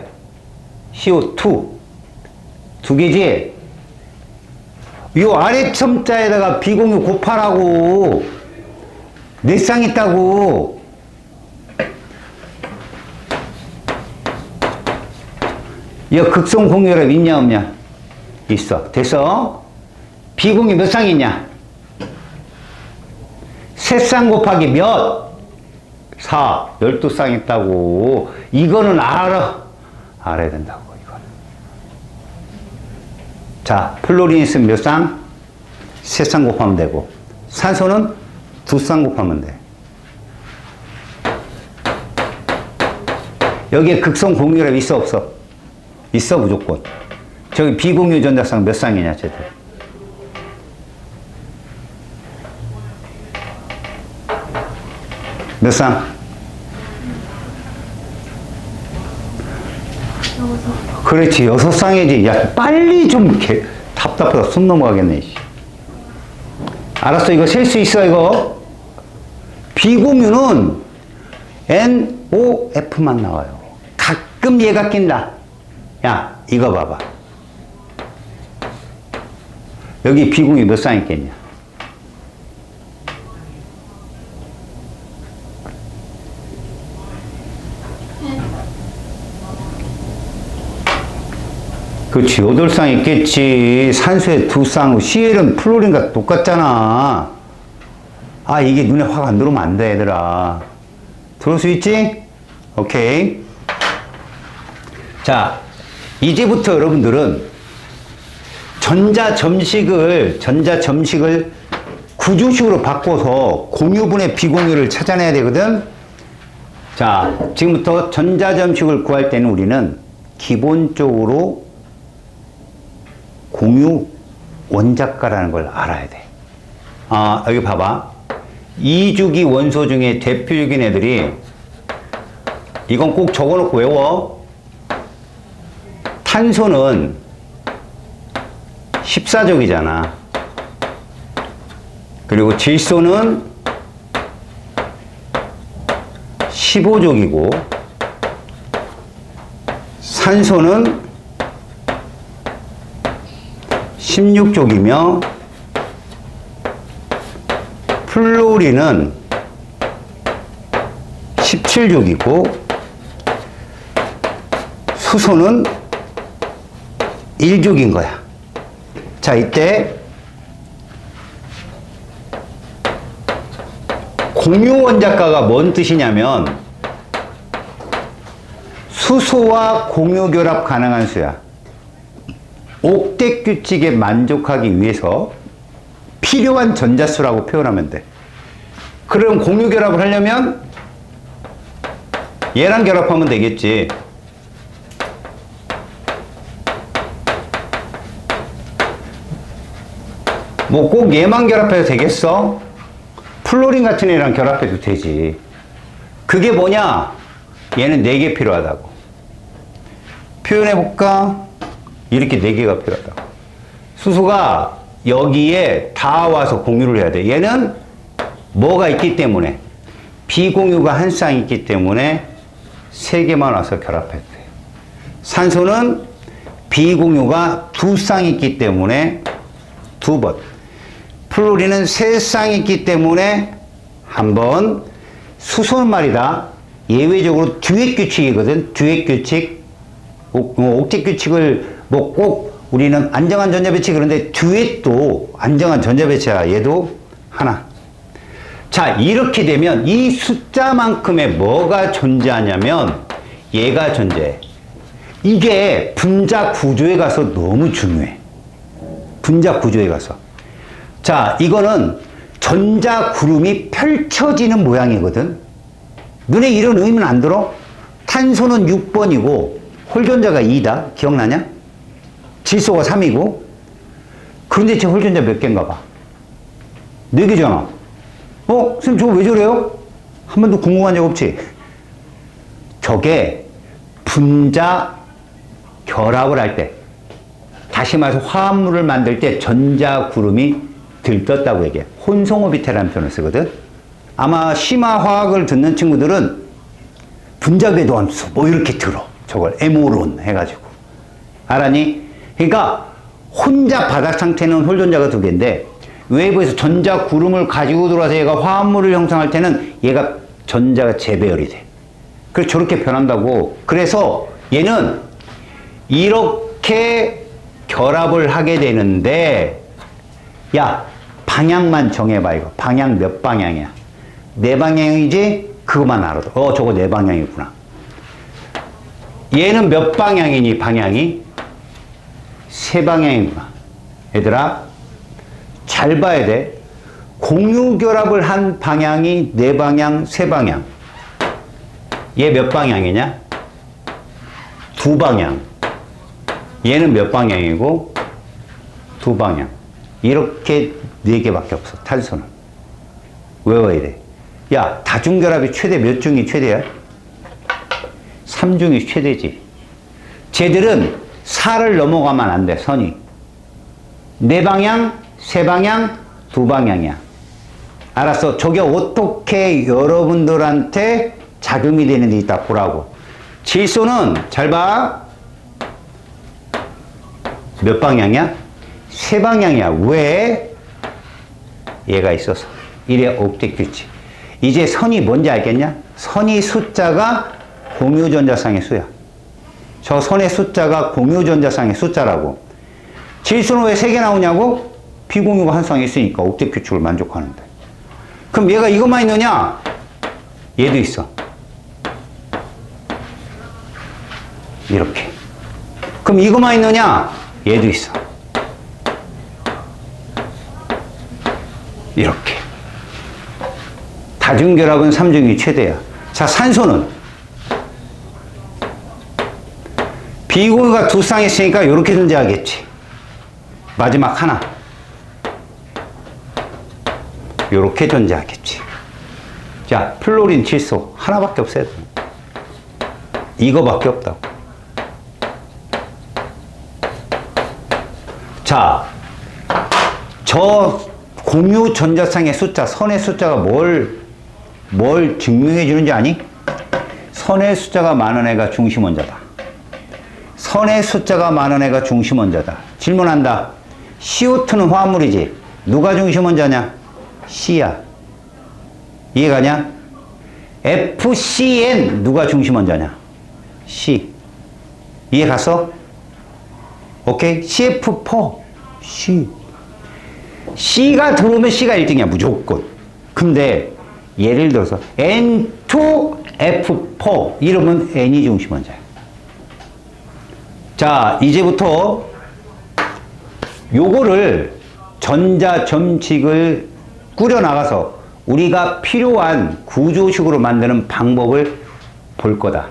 CO2. 2개지? 요 아래 첨자에다가 비공유 곱하라고. 4쌍 있다고. 얘 극성 공유결합 있냐, 없냐? 있어. 됐어? 비공유 몇 쌍 있냐? 3쌍 곱하기 몇? 4. 12쌍 있다고. 이거는 알아야 된다고, 이거는. 자, 플로린 있으면 몇 쌍? 3쌍 곱하면 되고. 산소는 2쌍 곱하면 돼. 여기에 극성 공유결합 있어, 없어? 있어, 무조건. 저기 비공유 전자쌍 몇 쌍이냐, 쟤들. 몇 쌍? 그렇지, 6쌍이지. 야, 빨리 좀 답답하다. 숨 넘어가겠네. 알았어, 이거 셀 수 있어, 이거. 비공유는 NOF만 나와요. 가끔 얘가 낀다. 야, 이거 봐봐. 여기 비공유 몇 쌍 있겠냐? 그렇지, 8쌍 있겠지. 산소에 2쌍, CL은 플로린과 똑같잖아. 아, 이게 눈에 확 안 들어오면 안 돼, 얘들아. 들어올 수 있지? 오케이. 자, 이제부터 여러분들은 전자점식을 구조식으로 바꿔서 공유분의 비공유를 찾아내야 되거든. 자, 지금부터 전자점식을 구할 때는 우리는 기본적으로 공유 원자가라는 걸 알아야 돼. 아, 여기 봐봐. 이주기 원소 중에 대표적인 애들이, 이건 꼭 적어놓고 외워. 탄소는 14족이잖아. 그리고 질소는 15족이고, 산소는 16족이며, 플로린은 17족이고, 수소는 1족인 거야. 자, 이때 공유 원자가가 뭔 뜻이냐면 수소와 공유 결합 가능한 수야. 옥텟 규칙에 만족하기 위해서 필요한 전자수라고 표현하면 돼. 그럼 공유 결합을 하려면 얘랑 결합하면 되겠지. 뭐 꼭 얘만 결합해도 되겠어? 플로린 같은 애랑 결합해도 되지. 그게 뭐냐? 얘는 4개 필요하다고. 표현해볼까? 이렇게 4개가 필요하다고. 수소가 여기에 다 와서 공유를 해야 돼. 얘는 뭐가 있기 때문에, 비공유가 한 쌍 있기 때문에 3개만 와서 결합해도 돼. 산소는 비공유가 2쌍 있기 때문에 2번. 플로린은 3쌍 있기 때문에 1번. 수소는 말이다, 예외적으로 듀엣 규칙이거든. 듀엣 규칙. 옥텟 규칙을 뭐 꼭 우리는 안정한 전자 배치, 그런데 듀엣도 안정한 전자 배치야. 얘도 하나. 자, 이렇게 되면 이 숫자만큼의 뭐가 존재하냐면 얘가 존재해. 이게 분자 구조에 가서 너무 중요해. 분자 구조에 가서. 자, 이거는 전자 구름이 펼쳐지는 모양이거든. 눈에 이런 의미는 안 들어? 탄소는 6번이고 홀전자가 2다. 기억나냐? 질소가 3이고. 그런데 제 홀전자 몇 개인가 봐. 4개잖아. 선생님 저거 왜 저래요? 한 번도 궁금한 적 없지? 저게 분자 결합을 할 때, 다시 말해서 화합물을 만들 때 전자 구름이 들떴다고 얘기해. 혼성오비탈이라는 표현을 쓰거든. 아마 심화 화학을 듣는 친구들은 분자 궤도 함수 뭐 이렇게 들어. 저걸 에모론 해가지고. 알았니? 그러니까 혼자 바닥 상태는 홀전자가 2개인데 외부에서 전자 구름을 가지고 들어와서 얘가 화합물을 형성할 때는 얘가 전자가 재배열이 돼. 그래서 저렇게 변한다고. 그래서 얘는 이렇게 결합을 하게 되는데, 야, 방향만 정해봐. 이거 방향 몇 방향이야? 4방향이지? 그것만 알아도 저거 4방향이구나. 얘는 몇 방향이니? 방향이 3방향이구나. 얘들아 잘 봐야 돼. 공유 결합을 한 방향이 4방향, 3방향. 얘 몇 방향이냐? 2방향. 얘는 몇 방향이고? 2방향. 이렇게 4개밖에 없어. 탄소는. 외워야 돼. 야, 다중결합이 최대 몇 중이 최대야? 3중이 최대지. 쟤들은 4를 넘어가면 안 돼. 선이 4방향, 3방향, 2방향이야. 알았어. 저게 어떻게 여러분들한테 작용이 되는지 이따 보라고. 질소는 잘 봐. 몇 방향이야? 세 방향이야. 왜? 얘가 있어서. 이래 옥텟 규칙. 이제 선이 뭔지 알겠냐? 선이 숫자가 공유전자쌍의 수야. 저 선의 숫자가 공유전자쌍의 숫자라고. 질소는 왜 세 개 나오냐고? 비공유가 한 쌍이 있으니까 옥텟 규칙을 만족하는데. 그럼 얘가 이것만 있느냐? 얘도 있어. 이렇게. 그럼 이것만 있느냐? 얘도 있어. 이렇게. 다중결합은 3중이 최대야. 자, 산소는 비공유가 두 쌍 있으니까 이렇게 존재하겠지. 마지막 하나. 이렇게 존재하겠지. 자, 플로린 질소 하나밖에 없어요. 이거밖에 없다고. 자, 저 공유 전자쌍의 숫자, 선의 숫자가 뭘 증명해 주는지 아니? 선의 숫자가 많은 애가 중심 원자다. 선의 숫자가 많은 애가 중심 원자다. 질문한다. CO2는 화합물이지. 누가 중심 원자냐? C야. 이해가냐? FCN 누가 중심 원자냐? C. 이해 갔어? 오케이? CF4 C. C가 들어오면 C가 1등이야 무조건. 근데 예를 들어서 N2F4 이러면 N이 중심 원자야. 자, 이제부터 요거를 전자점칙을 꾸려나가서 우리가 필요한 구조식으로 만드는 방법을 볼 거다.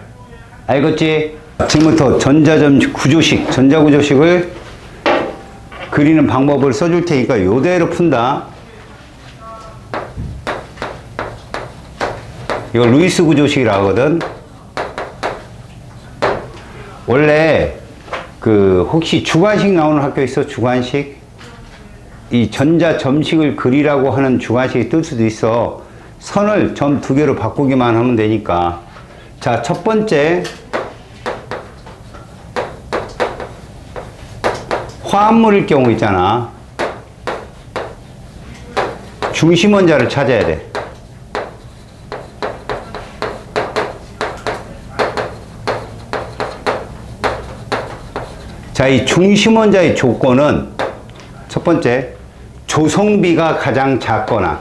알겠지? 지금부터 전자점칙 구조식, 전자구조식을 그리는 방법을 써줄 테니까 요대로 푼다. 이거 루이스 구조식이라 하거든. 원래 혹시 주관식 나오는 학교 있어? 주관식? 이 전자점식을 그리라고 하는 주관식이 뜰 수도 있어. 선을 점 두 개로 바꾸기만 하면 되니까. 자, 첫 번째 화합물일 경우 있잖아. 중심 원자를 찾아야 돼. 자, 이 중심 원자의 조건은 첫 번째, 조성비가 가장 작거나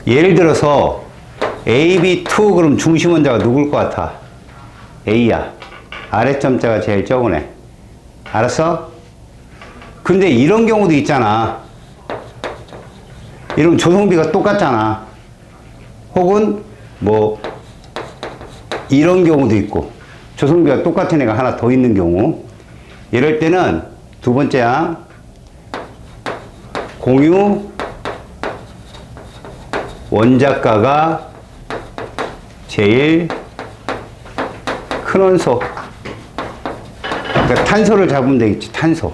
예를 들어서 AB2 그럼 중심 원자가 누굴 것 같아? A야. 아래점자가 제일 적은 애. 알았어? 근데 이런 경우도 있잖아. 이런 조성비가 똑같잖아. 혹은 뭐 이런 경우도 있고 조성비가 똑같은 애가 하나 더 있는 경우. 이럴 때는 두 번째야. 공유 원자가가 제일 큰 원소. 그러니까 탄소를 잡으면 되겠지. 탄소.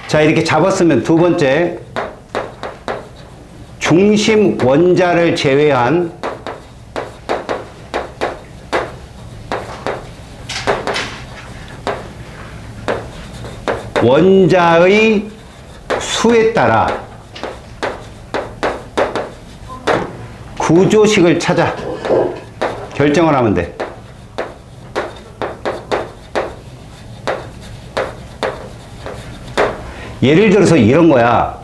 자, 이렇게 잡았으면 두 번째, 중심 원자를 제외한 원자의 수에 따라 구조식을 찾아 결정을 하면 돼. 예를 들어서 이런 거야.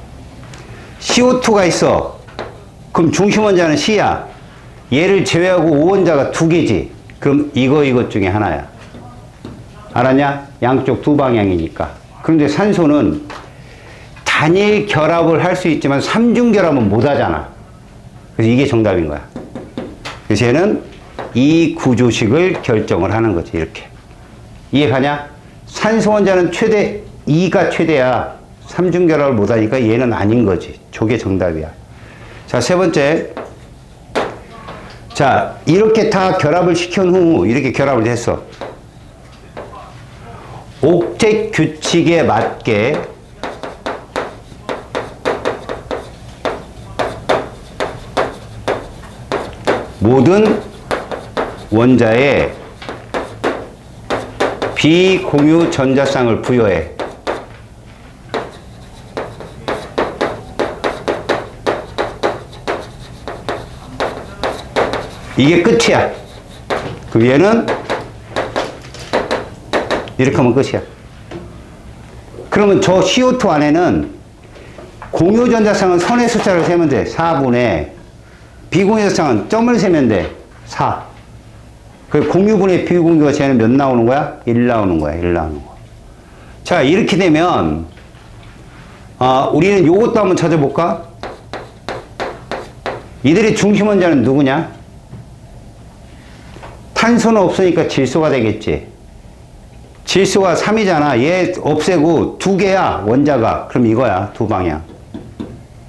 CO2가 있어. 그럼 중심 원자는 C야. 얘를 제외하고 O원자가 두 개지. 그럼 이것 중에 하나야. 알았냐? 양쪽 두 방향이니까. 그런데 산소는 단일 결합을 할 수 있지만 삼중 결합은 못 하잖아. 그래서 이게 정답인 거야. 그래서 얘는 이 구조식을 결정을 하는 거지. 이렇게. 이해가냐? 산소 원자는 최대 2가 최대야. 삼중 결합을 못 하니까 얘는 아닌 거지. 저게 정답이야. 자, 세 번째. 자, 이렇게 다 결합을 시킨 후 이렇게 결합을 했어. 옥텟 규칙에 맞게 모든 원자에 비공유 전자쌍을 부여해. 이게 끝이야. 그 위에는 이렇게 하면 끝이야. 그러면 저 CO2 안에는 공유 전자쌍은 선의 숫자를 세면 돼. 4분의 비공유 전자쌍은 점을 세면 돼. 4. 그 공유분의 비공유가 쟤는 몇 나오는 거야? 1 나오는 거야. 1 나오는 거. 자, 이렇게 되면 우리는 요것도 한번 찾아볼까? 이들의 중심 원자는 누구냐? 탄소는 없으니까 질소가 되겠지. 질소가 3이잖아. 얘 없애고 2개야, 원자가. 그럼 이거야, 두 방향.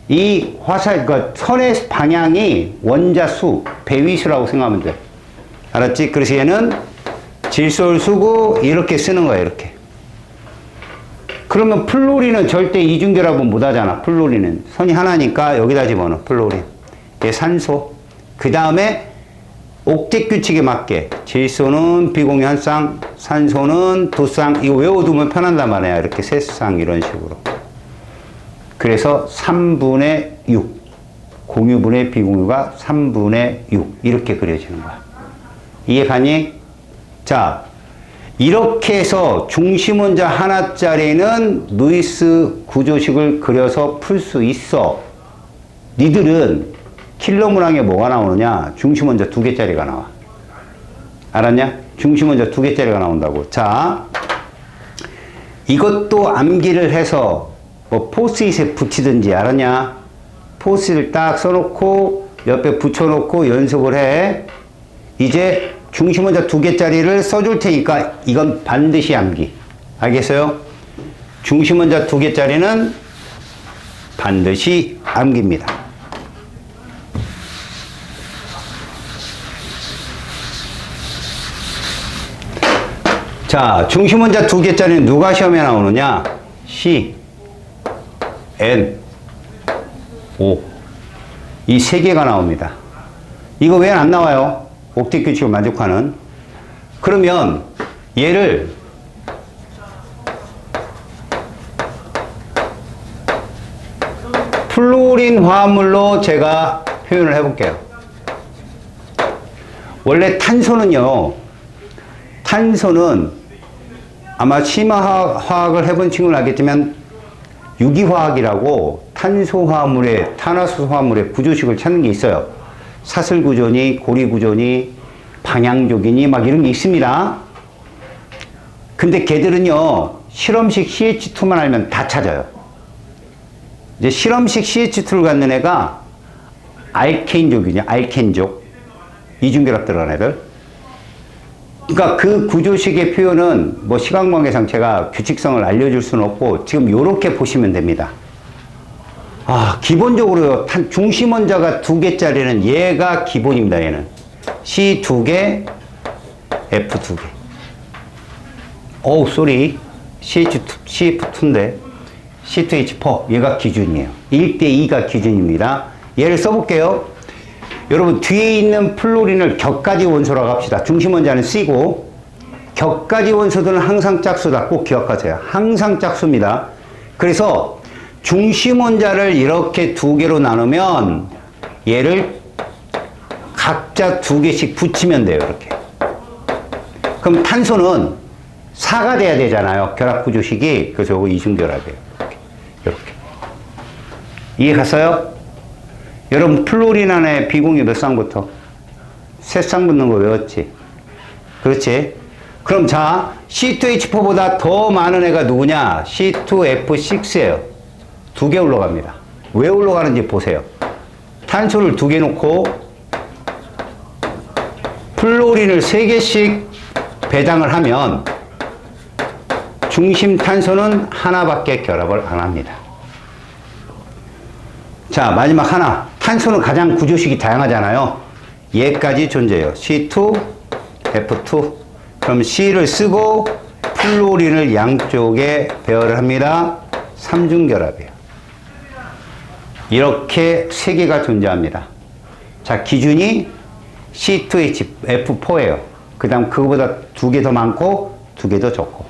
이 그러니까 선의 방향이 원자 수, 배위수라고 생각하면 돼. 알았지? 그래서 얘는 질소를 쓰고 이렇게 쓰는 거야, 이렇게. 그러면 플로린은 절대 이중결합은 못 하잖아, 플로린은. 선이 하나니까 여기다 집어넣어, 플로린. 얘 산소. 그 다음에 옥텟 규칙에 맞게 질소는 비공유 한 쌍, 산소는 두 쌍. 이거 외워두면 편한단 말이야. 이렇게 세 쌍 이런 식으로. 그래서 3분의 6. 공유분의 비공유가 3분의 6. 이렇게 그려지는 거야. 이해 가니? 자, 이렇게 해서 중심원자 하나짜리는 루이스 구조식을 그려서 풀 수 있어. 니들은 킬러 문항에 뭐가 나오느냐? 중심원자 2개짜리가 나와. 알았냐? 중심원자 2개짜리가 나온다고. 자, 이것도 암기를 해서 뭐 포스잇에 붙이든지, 알았냐? 포스잇을 딱 써놓고 옆에 붙여놓고 연습을 해. 이제 중심원자 2개짜리를 써줄 테니까 이건 반드시 암기. 알겠어요? 중심원자 2개짜리는 반드시 암기입니다. 자, 중심원자 2개짜리는 누가 시험에 나오느냐? C, N, O. 이 3개가 나옵니다. 이거 왜 안 나와요? 옥텟 규칙을 만족하는. 그러면 얘를 플로린 화합물로 제가 표현을 해볼게요. 원래 탄소는요, 탄소는 아마 심화화학을 해본 친구는 알겠지만 유기화학이라고 탄소화합물의, 탄화수소화합물의 구조식을 찾는 게 있어요. 사슬구조니 고리구조니 방향족이니 막 이런 게 있습니다. 근데 걔들은요, 실험식 CH2만 알면 다 찾아요. 이제 실험식 CH2를 갖는 애가 알케인족이냐, 알켄족. 이중결합 들어간 애들. 그러니까 그 구조식의 표현은 뭐 시간관계상 제가 규칙성을 알려줄 수는 없고 지금 요렇게 보시면 됩니다. 기본적으로 중심원자가 2개짜리는 얘가 기본입니다. 얘는 C 2개, F 2개. 쏘리. CF2인데 C2H4 얘가 기준이에요. 1대2가 기준입니다. 얘를 써볼게요. 여러분, 뒤에 있는 플로린을 격가지 원소라고 합시다. 중심원자는 C고 격가지 원소들은 항상 짝수다. 꼭 기억하세요. 항상 짝수입니다. 그래서 중심원자를 이렇게 2개로 나누면 얘를 각자 2개씩 붙이면 돼요. 이렇게. 그럼 탄소는 4가 돼야 되잖아요. 결합구조식이. 그래서 이거 이중결합이에요. 이렇게. 이해 갔어요? 여러분, 플로린 안에 비공유 몇 쌍부터? 3쌍 붙는 거 외웠지? 그렇지? 그럼 자, C2H4보다 더 많은 애가 누구냐? C2F6예요. 2개 올라갑니다. 왜 올라가는지 보세요. 탄소를 2개 놓고 플로린을 3개씩 배당을 하면 중심 탄소는 하나밖에 결합을 안 합니다. 자, 마지막 하나. 탄소는 가장 구조식이 다양하잖아요. 얘까지 존재해요. C2, F2. 그럼 C를 쓰고 플로린을 양쪽에 배열을 합니다. 3중결합이에요. 이렇게 3개가 존재합니다. 자, 기준이 C2H4예요. 그 다음 그거보다 2개 더 많고 2개 더 적고.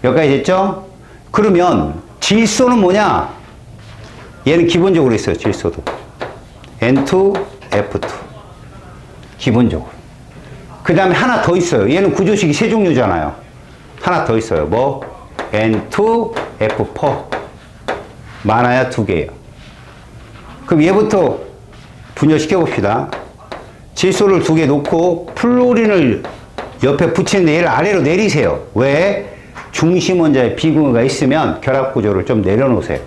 여기까지 됐죠? 그러면 질소는 뭐냐? 얘는 기본적으로 있어요. 질소도. N2F2. 기본적으로. 그 다음에 하나 더 있어요. 얘는 구조식이 세 종류잖아요. 하나 더 있어요. 뭐? N2F4. 많아야 2개예요. 그럼 얘부터 분열시켜 봅시다. 질소를 2개 놓고 플로린을 옆에 붙이는데 얘를 아래로 내리세요. 왜? 중심 원자에 비공유가 있으면 결합 구조를 좀 내려놓으세요.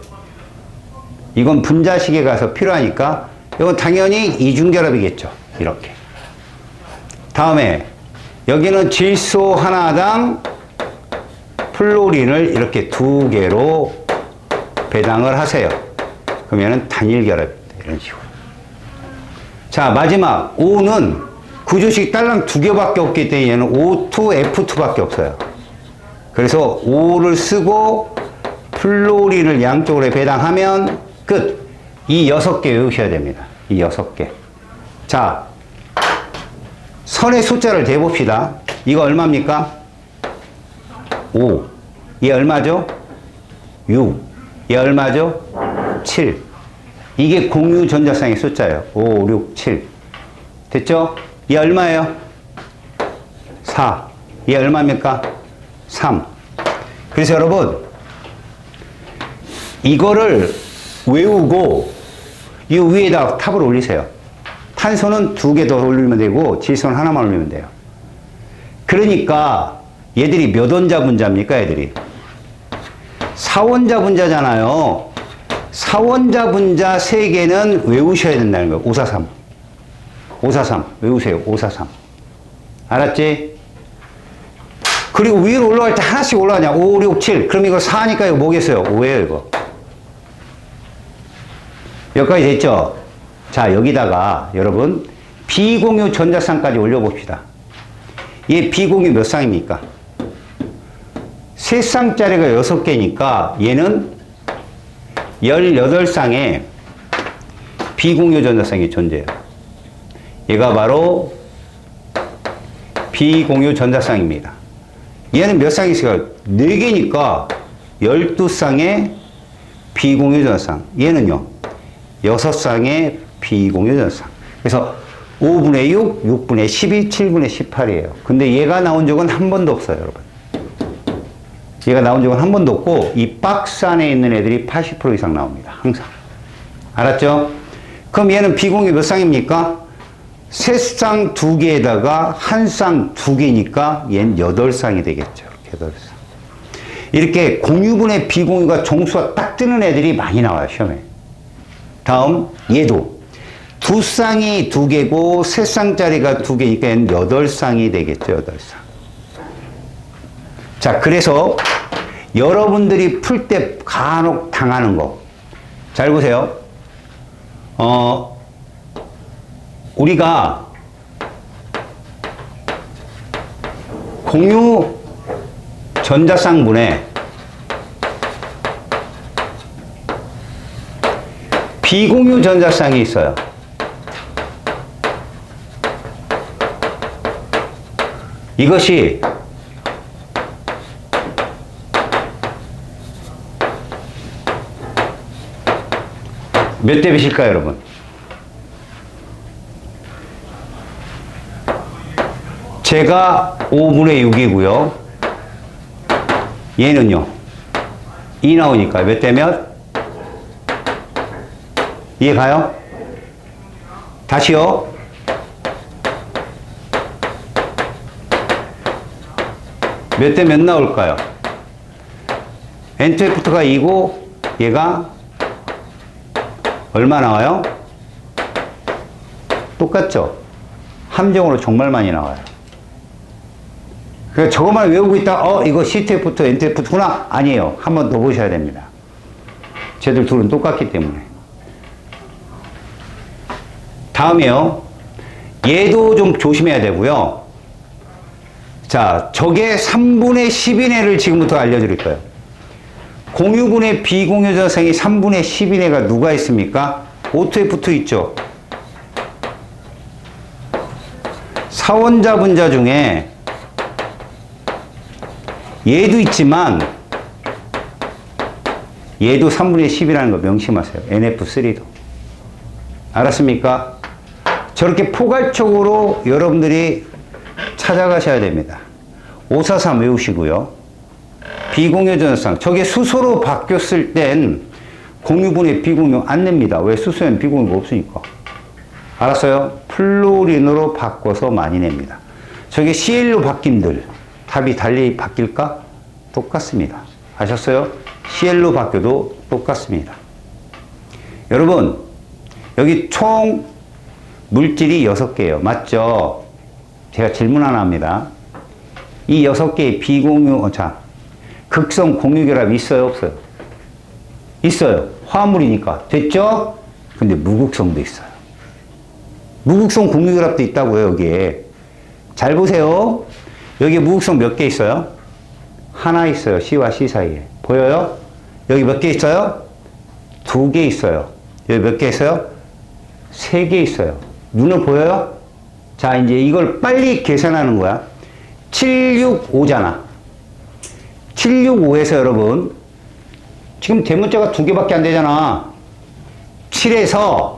이건 분자식에 가서 필요하니까 이건 당연히 이중결합이겠죠. 이렇게. 다음에 여기는 질소 하나당 플로린을 이렇게 2개로 배당을 하세요. 그러면은 단일결합입니다. 이런 식으로. 자, 마지막 O는 구조식 딸랑 2개밖에 없기 때문에 얘는 O2, F2밖에 없어요. 그래서 O를 쓰고 플로린을 양쪽으로 배당하면 끝. 이 6개 외우셔야 됩니다. 이 6개. 자, 선의 숫자를 대봅시다. 이거 얼마입니까? 5. 얘 얼마죠? 6. 얘 얼마죠? 7. 이게 공유 전자쌍의 숫자예요. 5, 6, 7. 됐죠? 얘 얼마예요? 4. 얘 얼마입니까? 3. 그래서 여러분, 이거를 외우고 이 위에다 탑을 올리세요. 탄소는 2개 더 올리면 되고 질소는 하나만 올리면 돼요. 그러니까 얘들이 몇 원자 분자입니까? 얘들이 4원자 분자잖아요. 4원자 분자 3개는 외우셔야 된다는 거예요. 543. 543 외우세요. 543. 알았지? 그리고 위로 올라갈 때 하나씩 올라가냐? 5, 6, 7. 그럼 이거 4니까 이거 뭐겠어요? 5예요, 이거. 여기까지 됐죠? 자, 여기다가 여러분 비공유 전자쌍까지 올려봅시다. 얘 비공유 몇 쌍입니까? 3쌍짜리가 6개니까 얘는 18쌍의 비공유 전자쌍이 존재해요. 얘가 바로 비공유 전자쌍입니다. 얘는 몇 쌍이 있을까요? 4개니까 12쌍의 비공유 전자쌍. 얘는요, 6쌍의 비공유 전자쌍. 그래서 5분의 6, 6분의 12, 7분의 18이에요. 근데 얘가 나온 적은 한 번도 없어요, 여러분. 얘가 나온 적은 한 번도 없고, 이 박스 안에 있는 애들이 80% 이상 나옵니다. 항상. 알았죠? 그럼 얘는 비공유 몇 쌍입니까? 3쌍 2개에다가 1쌍 2개니까 얘는 8쌍이 되겠죠. 이렇게 8쌍. 이렇게 공유분의 비공유가 종수가 딱 뜨는 애들이 많이 나와요, 시험에. 다음, 얘도. 2쌍이 2개고, 3쌍짜리가 2개니까 얘는 8쌍이 되겠죠, 8쌍. 자, 그래서 여러분들이 풀 때 간혹 당하는 거. 잘 보세요. 우리가 공유 전자쌍분에 비공유 전자쌍이 있어요. 이것이 몇 대 몇일까요, 여러분? 제가 5분의 6이고요. 얘는요. 2 나오니까 몇 대 몇? 이해 가요? 다시요. 몇 대 몇 나올까요? N2F2가 2고 얘가 얼마 나와요? 똑같죠? 함정으로 정말 많이 나와요. 그래서 저것만 외우고 있다, 이거 C2F2, N2F2구나? 아니에요. 한 번 더 보셔야 됩니다. 쟤들 둘은 똑같기 때문에. 다음에요. 얘도 좀 조심해야 되고요. 자, 저게 3분의 10인애를 지금부터 알려드릴 거예요. 공유분의 비공유 전자쌍이 3분의 10인애가 누가 있습니까? O2F2 있죠? 사원자 분자 중에 얘도 있지만 얘도 3분의 10이라는 거 명심하세요. NF3도. 알았습니까? 저렇게 포괄적으로 여러분들이 찾아가셔야 됩니다. 543 외우시고요. 비공유 전상. 저게 수소로 바뀌었을 땐 공유분의 비공유 안 냅니다. 왜? 수소에는 비공유가 없으니까. 알았어요? 플로린으로 바꿔서 많이 냅니다. 저게 CL로 바뀐들 답이 달리 바뀔까? 똑같습니다. 아셨어요? CL로 바뀌어도 똑같습니다. 여러분, 여기 총 물질이 6개예요. 맞죠? 제가 질문 하나 합니다. 이 6개의 비공유, 극성 공유결합이 있어요? 없어요? 있어요. 화합물이니까. 됐죠? 근데 무극성도 있어요. 무극성 공유결합도 있다고요, 여기에. 잘 보세요. 여기 무극성 몇 개 있어요? 하나 있어요. C와 C 사이에. 보여요? 여기 몇 개 있어요? 2개 있어요. 여기 몇 개 있어요? 3개 있어요. 눈에 보여요? 자, 이제 이걸 빨리 계산하는 거야. 765잖아. 765에서 여러분, 지금 대문자가 2개밖에 안 되잖아. 7에서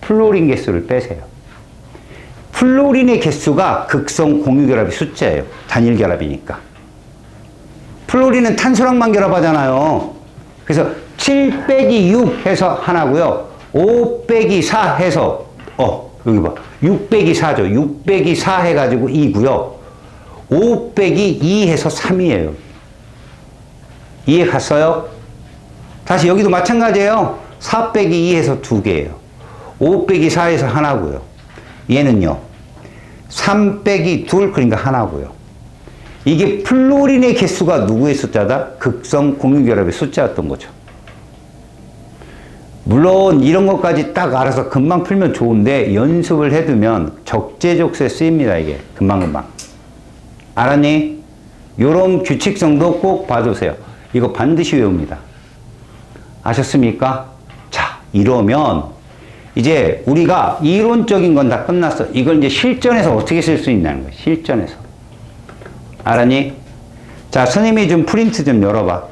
플로린 개수를 빼세요. 플로린의 개수가 극성 공유결합의 숫자예요. 단일 결합이니까. 플로린은 탄소랑만 결합하잖아요. 그래서 7 빼기 6 해서 하나고요. 5 빼기 4 해서 여기 봐. 6 빼기 4죠. 6 빼기 4 해가지고 2고요. 5 빼기 2 해서 3이에요. 이해 갔어요? 다시 여기도 마찬가지예요. 4 빼기 2 해서 2개예요. 5 빼기 4 해서 하나고요. 얘는요. 3 빼기 2 그러니까 하나고요. 이게 플로린의 개수가 누구의 숫자다? 극성 공유결합의 숫자였던 거죠. 물론 이런 것까지 딱 알아서 금방 풀면 좋은데 연습을 해두면 적재적소에 쓰입니다. 이게 금방금방. 알았니? 요런 규칙성도 꼭 봐두세요. 이거 반드시 외웁니다. 아셨습니까? 자, 이러면 이제 우리가 이론적인 건 다 끝났어. 이걸 이제 실전에서 어떻게 쓸 수 있냐는 거예요. 실전에서. 알았니? 자, 선생님이 좀 프린트 좀 열어봐.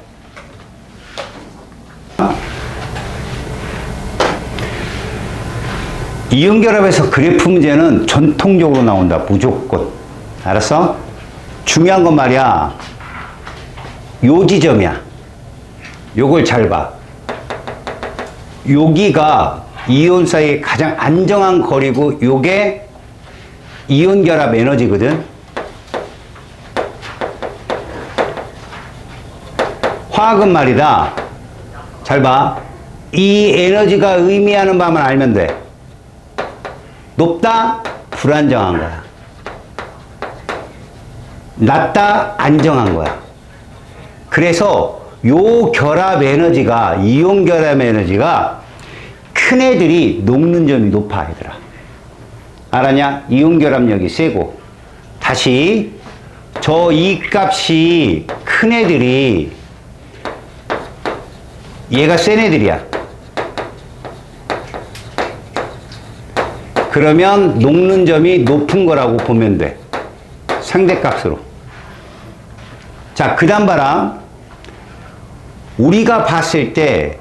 이온결합에서 그래프 문제는 전통적으로 나온다. 무조건. 알았어? 중요한 건 말이야. 요 지점이야. 요걸 잘 봐. 여기가 이온 사이의 가장 안정한 거리고 요게 이온결합 에너지거든. 화학은 말이다. 잘 봐. 이 에너지가 의미하는 바만 알면 돼. 높다? 불안정한 거야. 낮다? 안정한 거야. 그래서 요 결합 에너지가, 이온 결합 에너지가 큰 애들이 녹는 점이 높아, 얘들아. 알았냐? 이온 결합력이 세고. 다시, 저 이 값이 큰 애들이, 얘가 센 애들이야. 그러면 녹는 점이 높은 거라고 보면 돼. 상대값으로. 자, 그 다음 봐라. 우리가 봤을 때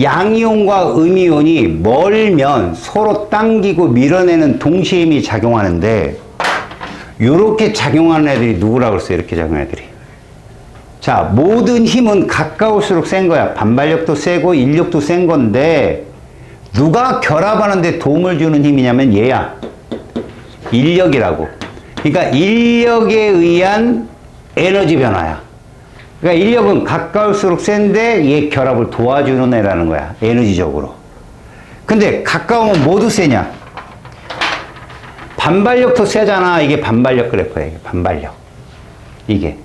양이온과 음이온이 멀면 서로 당기고 밀어내는 동시에 힘이 작용하는데 이렇게 작용하는 애들이 누구라고 그랬어요? 이렇게 작용하는 애들이. 자, 모든 힘은 가까울수록 센 거야. 반발력도 세고 인력도 센 건데 누가 결합하는데 도움을 주는 힘이냐면 얘야. 인력이라고. 그러니까 인력에 의한 에너지 변화야. 그러니까 인력은 가까울수록 센데 얘 결합을 도와주는 애라는 거야. 에너지적으로. 근데 가까우면 모두 세냐? 반발력도 세잖아. 이게 반발력 그래프야. 이게 반발력. 이게.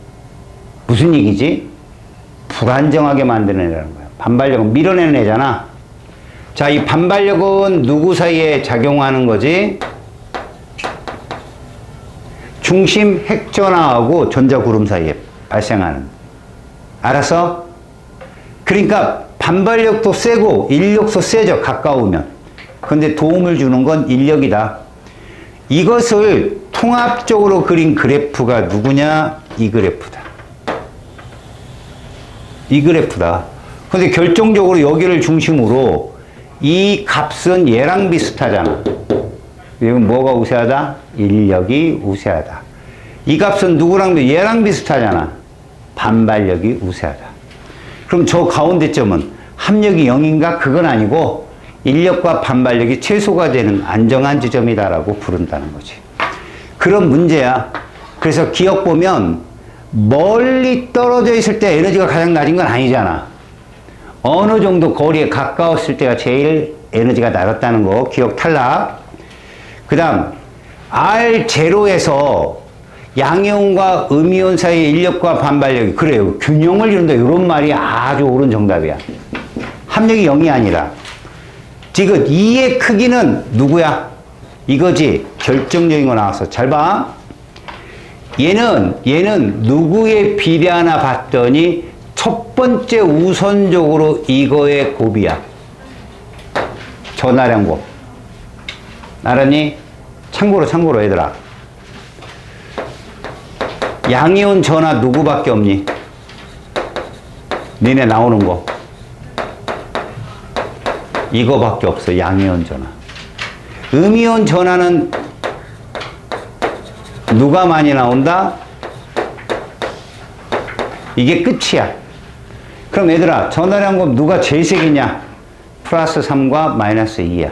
무슨 얘기지? 불안정하게 만드는 애라는 거야. 반발력은 밀어내는 애잖아. 자, 이 반발력은 누구 사이에 작용하는 거지? 중심 핵전하하고 전자구름 사이에 발생하는. 알았어? 그러니까 반발력도 세고 인력도 세죠. 가까우면. 근데 도움을 주는 건 인력이다. 이것을 통합적으로 그린 그래프가 누구냐? 이 그래프다. 이 그래프다. 근데 결정적으로 여기를 중심으로 이 값은 얘랑 비슷하잖아. 이건 뭐가 우세하다? 인력이 우세하다. 이 값은 누구랑 얘랑 비슷하잖아. 반발력이 우세하다. 그럼 저 가운데 점은 합력이 0인가? 그건 아니고 인력과 반발력이 최소가 되는 안정한 지점이다라고 부른다는 거지. 그런 문제야. 그래서 기억 보면 멀리 떨어져 있을 때 에너지가 가장 낮은 건 아니잖아. 어느 정도 거리에 가까웠을 때가 제일 에너지가 낮았다는 거 기억 탈락. 그 다음 R0에서 양이온과 음이온 사이의 인력과 반발력이 그래요. 균형을 이룬다. 이런 말이 아주 옳은 정답이야. 합력이 0이 아니라 지금 2의 크기는 누구야? 이거지. 결정적인 거 나왔어. 잘 봐. 얘는 누구에 비례하나 봤더니 첫 번째 우선적으로 이거의 곱이야. 전하량 곱. 알았니? 참고로 얘들아. 양이온 전하 누구밖에 없니? 니네 나오는 거. 이거밖에 없어. 양이온 전하. 음이온 전하는 누가 많이 나온다? 이게 끝이야. 그럼 얘들아, 전하량 곱 누가 제일 세겠냐? 플러스 3과 마이너스 2야.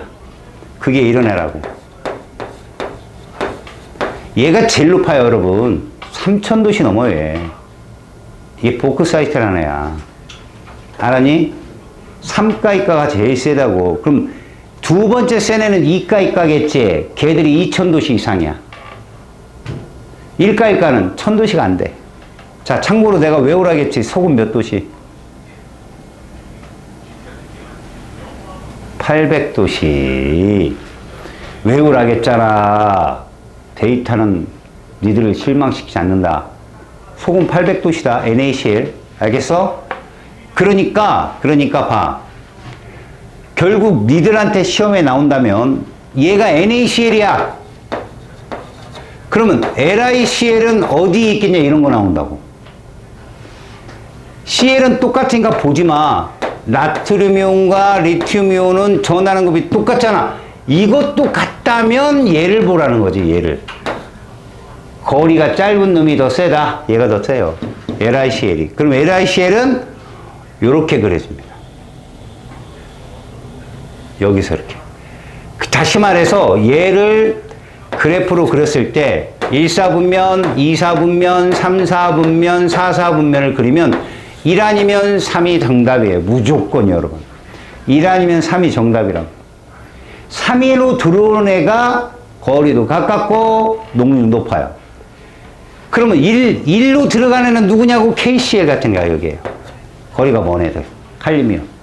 그게 이런 애라고. 얘가 제일 높아요, 여러분. 3000도씨 넘어요, 얘. 이게 보크사이트라는 애야. 알았니? 3가이가가 제일 세다고. 그럼 두 번째 센 애는 2가이가겠지. 걔들이 2000도씨 이상이야. 1가이가는 1000도씨가 안 돼. 자, 참고로 내가 외우라겠지. 소금 몇 도씨? 800도씨. 외우라겠잖아. 데이터는 니들을 실망시키지 않는다. 소금 800도씨다. NaCl. 알겠어? 그러니까 봐. 결국 니들한테 시험에 나온다면 얘가 NaCl이야. 그러면 LiCl은 어디에 있겠냐 이런 거 나온다고. Cl은 똑같으니까 보지 마. 나트륨이온과 리튬이온은 전하는 곱이 똑같잖아. 이것도 같다면 얘를 보라는 거지. 얘를. 거리가 짧은 놈이 더 세다. 얘가 더 세요. LiCl이. 그럼 LiCl은 이렇게 그려집니다. 여기서 이렇게. 다시 말해서 얘를 그래프로 그렸을 때 1사분면, 2사분면, 3사분면, 4사분면을 그리면 1 아니면 3이 정답이에요. 무조건이요, 여러분. 1 아니면 3이 정답이라고. 3위로 들어오는 애가 거리도 가깝고 녹률도 높아요. 그러면 1로 들어가는 애는 누구냐고? KCl 같은 거야, 여기에요. 거리가 먼 애들. 칼륨이요.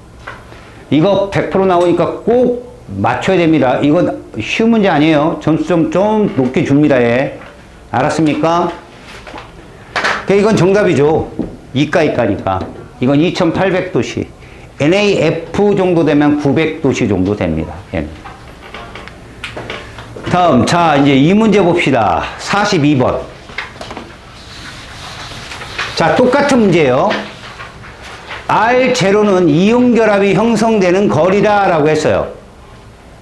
이거 100% 나오니까 꼭 맞춰야 됩니다. 이거 쉬운 문제 아니에요. 점수 좀 높게 줍니다, 얘. 알았습니까? 이건 정답이죠. 이까니까. 이건 2800도씨. NaF 정도 되면 900도씨 정도 됩니다. 얘는. 다음, 자, 이제 이 문제 봅시다. 42번. 자, 똑같은 문제예요. R0는 이온 결합이 형성되는 거리다라고 했어요.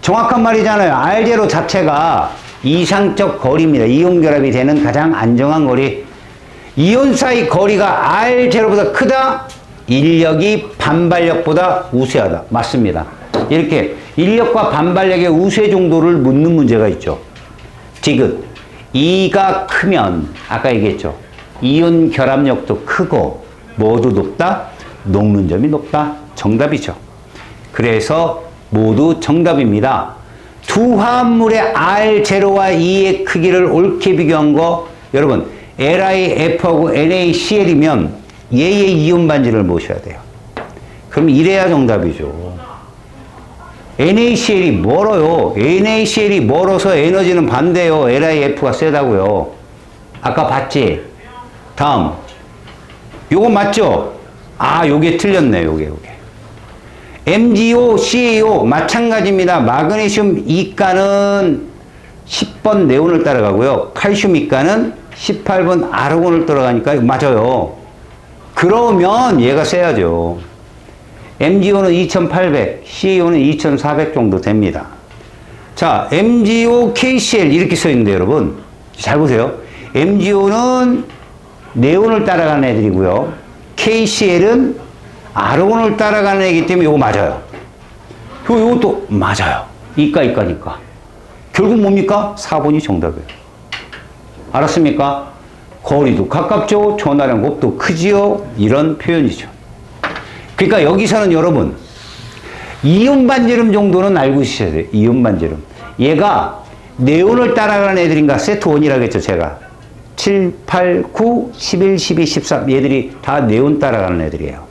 정확한 말이잖아요. R0 자체가 이상적 거리입니다. 이온 결합이 되는 가장 안정한 거리. 이온 사이 거리가 R0보다 크다? 인력이 반발력보다 우세하다. 맞습니다. 이렇게 인력과 반발력의 우세 정도를 묻는 문제가 있죠. 디귿. 2가 크면 아까 얘기했죠. 이온 결합력도 크고 모두 높다? 녹는 점이 높다. 정답이죠. 그래서 모두 정답입니다. 두 화합물의 R0와 2의 크기를 옳게 비교한 거 여러분 LiF하고 NaCl이면 얘의 이온 반지를 모셔야 돼요. 그럼 이래야 정답이죠. NaCl이 멀어요. NaCl이 멀어서 에너지는 반대요. LiF가 세다고요. 아까 봤지? 다음 요거 맞죠? 아, 요게 틀렸네. 요게. MgO, CaO 마찬가지입니다. 마그네슘 이가는 10번 네온을 따라가고요. 칼슘 이가는 18번 아르곤을 따라가니까 맞아요. 그러면 얘가 세야죠. MgO는 2800, CaO는 2400 정도 됩니다. 자, MgO, KCl 이렇게 써 있는데 여러분 잘 보세요. MgO는 네온을 따라가는 애들이고요. KCl은 아르곤을 따라가는 애이기 때문에 이거 맞아요. 이것도 맞아요. 이가니까. 결국 뭡니까? 4번이 정답이에요. 알았습니까? 거리도 가깝죠. 전하량 곱도 크지요. 이런 표현이죠. 그러니까 여기서는 여러분 이온 반지름 정도는 알고 있으셔야 돼요. 이온 반지름. 얘가 네온을 따라가는 애들인가? 세트 1이라고 했죠. 제가 7, 8, 9, 11, 12, 13 얘들이 다 네온 따라가는 애들이에요.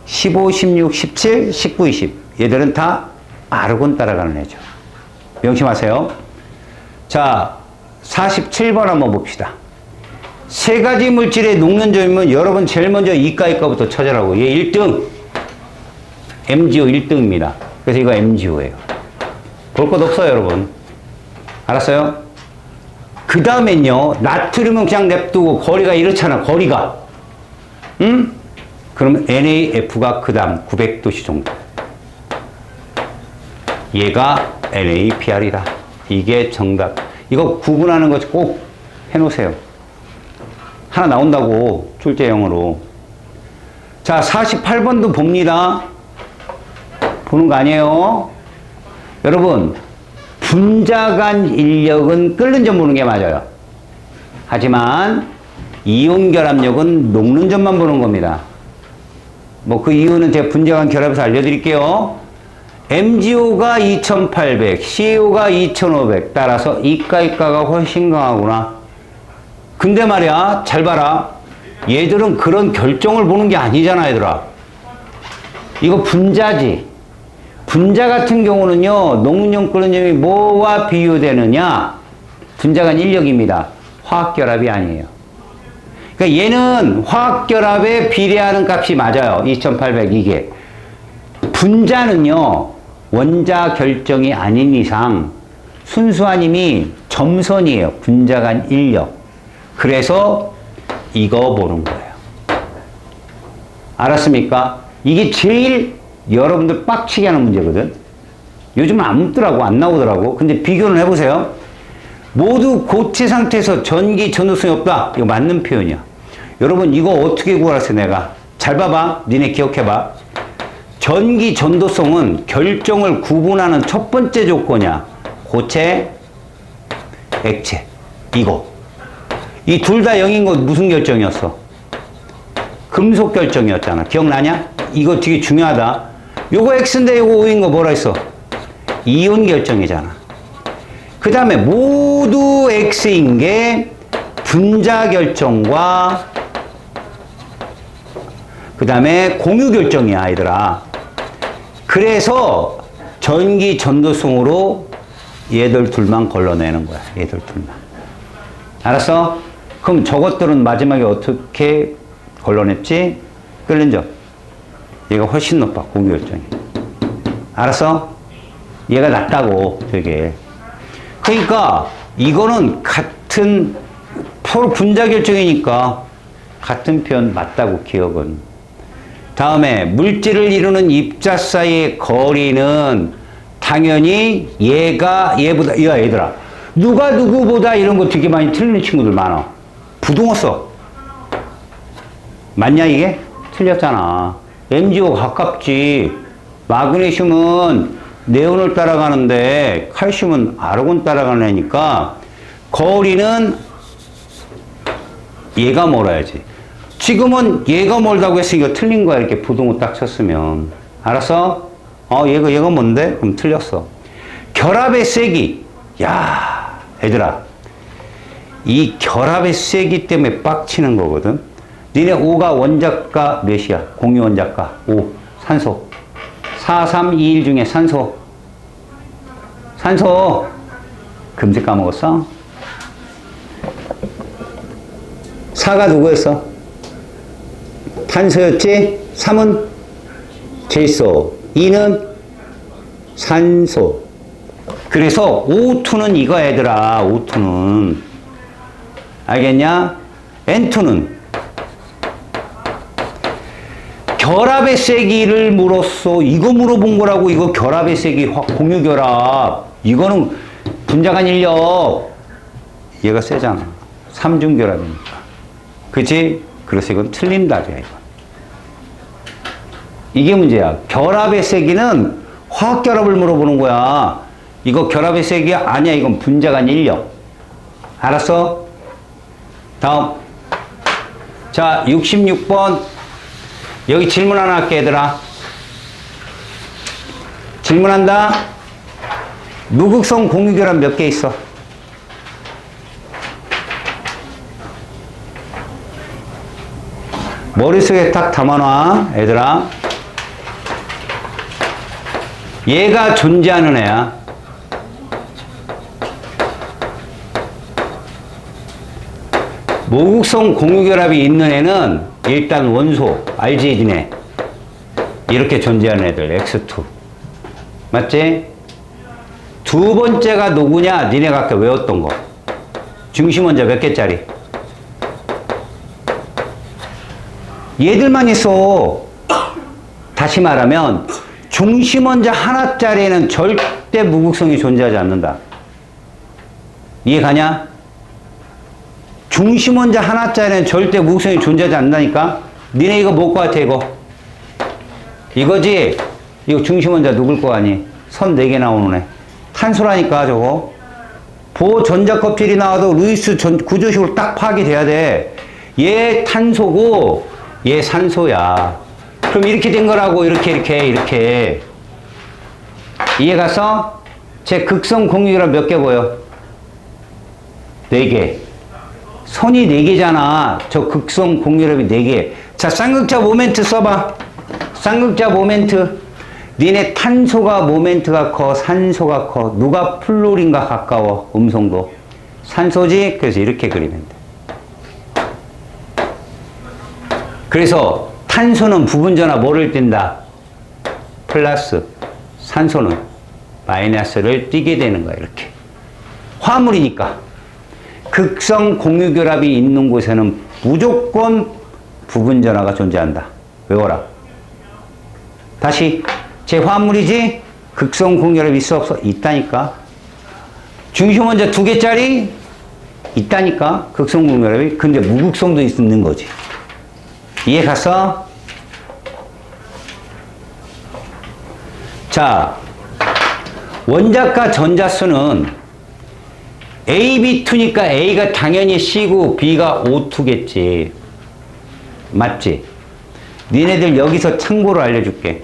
15, 16, 17, 19, 20 얘들은 다 아르곤 따라가는 애죠. 명심하세요. 자, 47번 한번 봅시다. 세 가지 물질의 녹는 점이면 여러분 제일 먼저 이가부터 찾으라고. 얘 1등. MgO 1등입니다. 그래서 이거 MgO예요. 볼 것 없어요, 여러분. 알았어요? 그 다음엔요, 나트륨은 그냥 냅두고 거리가 이렇잖아, 거리가. 응? 그럼 NaF가 그 다음 900도씨 정도. 얘가 NaPr이다. 이게 정답. 이거 구분하는 거 꼭 해놓으세요. 하나 나온다고, 출제형으로. 자, 48번도 봅니다. 보는 거 아니에요? 여러분, 분자간 인력은 끓는 점 보는 게 맞아요. 하지만, 이온 결합력은 녹는 점만 보는 겁니다. 뭐 그 이유는 제가 분자간 결합에서 알려드릴게요. MgO가 2800, CaO가 2500. 따라서 이가가 훨씬 강하구나. 근데 말이야, 잘 봐라. 얘들은 그런 결정을 보는 게 아니잖아, 얘들아. 이거 분자지. 분자 같은 경우는요, 녹는 끓는 점이 뭐와 비교되느냐? 분자간 인력입니다. 화학결합이 아니에요. 그러니까 얘는 화학결합에 비례하는 값이 맞아요. 2800 이게. 분자는요, 원자 결정이 아닌 이상 순수한 힘이 점선이에요. 분자간 인력. 그래서 이거 보는 거예요. 알았습니까? 이게 제일 여러분들 빡치게 하는 문제거든. 요즘 안 묻더라고, 안 나오더라고. 근데 비교는 해보세요. 모두 고체 상태에서 전기 전도성이 없다. 이거 맞는 표현이야. 여러분 이거 어떻게 구하랬어 내가? 잘 봐봐. 니네 기억해봐. 전기 전도성은 결정을 구분하는 첫 번째 조건이야. 고체, 액체. 이거. 이 둘 다 0인 거 무슨 결정이었어? 금속 결정이었잖아. 기억나냐? 이거 되게 중요하다. 요거 X인데 요거 O인 거 뭐라 했어? 이온 결정이잖아. 그 다음에 모두 X인 게 분자 결정과 그 다음에 공유 결정이야, 얘들아. 그래서 전기 전도성으로 얘들 둘만 걸러내는 거야. 얘들 둘만. 알았어? 그럼 저것들은 마지막에 어떻게 걸러냈지? 끓는 점. 얘가 훨씬 높아, 공유 결정이. 알았어? 얘가 낫다고, 되게. 그러니까 이거는 같은 서로 분자 결정이니까 같은 표현 맞다고, 기억은. 다음에 물질을 이루는 입자 사이의 거리는 당연히 얘보다, 야 얘들아, 누가 누구보다 이런 거 되게 많이 틀리는 친구들 많아. 부등호 써. 맞냐 이게? 틀렸잖아. MgO 가깝지. 마그네슘은 네온을 따라가는데 칼슘은 아르곤 따라가는 애니까 거리는 얘가 멀어야지. 지금은 얘가 멀다고 했으니까 틀린 거야. 이렇게 부등호 딱 쳤으면. 알았어? 얘가 뭔데? 그럼 틀렸어. 결합의 세기. 야, 얘들아. 이 결합의 세기 때문에 빡치는 거거든. 니네 O가 원자가 몇이야? 공유 원자가 5. 산소. 4, 3, 2, 1 중에 산소. 산소. 금세 까먹었어? 4가 누구였어? 탄소였지? 3은 질소. 2는 산소. 그래서 O2는 이거 얘들아. O2는 알겠냐? N2는 결합의 세기를 물었어. 이거 물어본 거라고. 이거 결합의 세기, 공유결합. 이거는 분자간 인력. 얘가 세잖아. 삼중결합이니까. 그치? 그래서 이건 틀린 답이야, 이건. 이게 문제야. 결합의 세기는 화학결합을 물어보는 거야. 이거 결합의 세기야? 아니야. 이건 분자간 인력. 알았어? 다음. 자, 66번. 여기 질문 하나 할게, 얘들아. 질문한다. 무극성 공유결합 몇 개 있어? 머릿속에 딱 담아놔, 얘들아. 얘가 존재하는 애야. 모극성 공유결합이 있는 애는 일단 원소, 알지, 니네? 이렇게 존재하는 애들, X2. 맞지? 두 번째가 누구냐? 니네가 아까 외웠던 거. 중심원자 몇 개짜리? 얘들만 있어. 다시 말하면 중심원자 하나짜리에는 절대 무극성이 존재하지 않는다. 이해 가냐? 중심원자 하나짜리는 절대 무극성이 존재하지 않는다니까? 니네 이거 뭘 것 같아, 이거? 이거지? 이거 중심원자 누굴 거 아니? 선 4개 나오는 애. 탄소라니까, 저거. 보전자껍질이 나와도 루이스 구조식으로 딱 파악이 돼야 돼. 얘 탄소고, 얘 산소야. 그럼 이렇게 된 거라고, 이렇게. 이해 갔어? 제 극성 공유결합 몇 개 보여? 4개. 선이 4개잖아. 저 극성 공유결합이 4개. 자, 쌍극자 모멘트 써봐. 쌍극자 모멘트. 니네 탄소가 모멘트가 커, 산소가 커. 누가 플로린과 가까워? 음성도. 산소지? 그래서 이렇게 그리면 돼. 그래서 탄소는 부분전화 뭐를 띈다? 플러스. 산소는 마이너스를 띄게 되는 거야, 이렇게. 화물이니까. 극성 공유결합이 있는 곳에는 무조건 부분전화가 존재한다. 외워라. 다시. 제 화물이지? 극성 공유결합이 있어, 없어? 있다니까. 중심원자 2개짜리? 있다니까. 극성 공유결합이. 근데 무극성도 있는 거지. 이해 갔어? 자, 원자과 전자수는 A, B2니까 A가 당연히 C고 B가 O2겠지. 맞지? 니네들 여기서 참고로 알려줄게.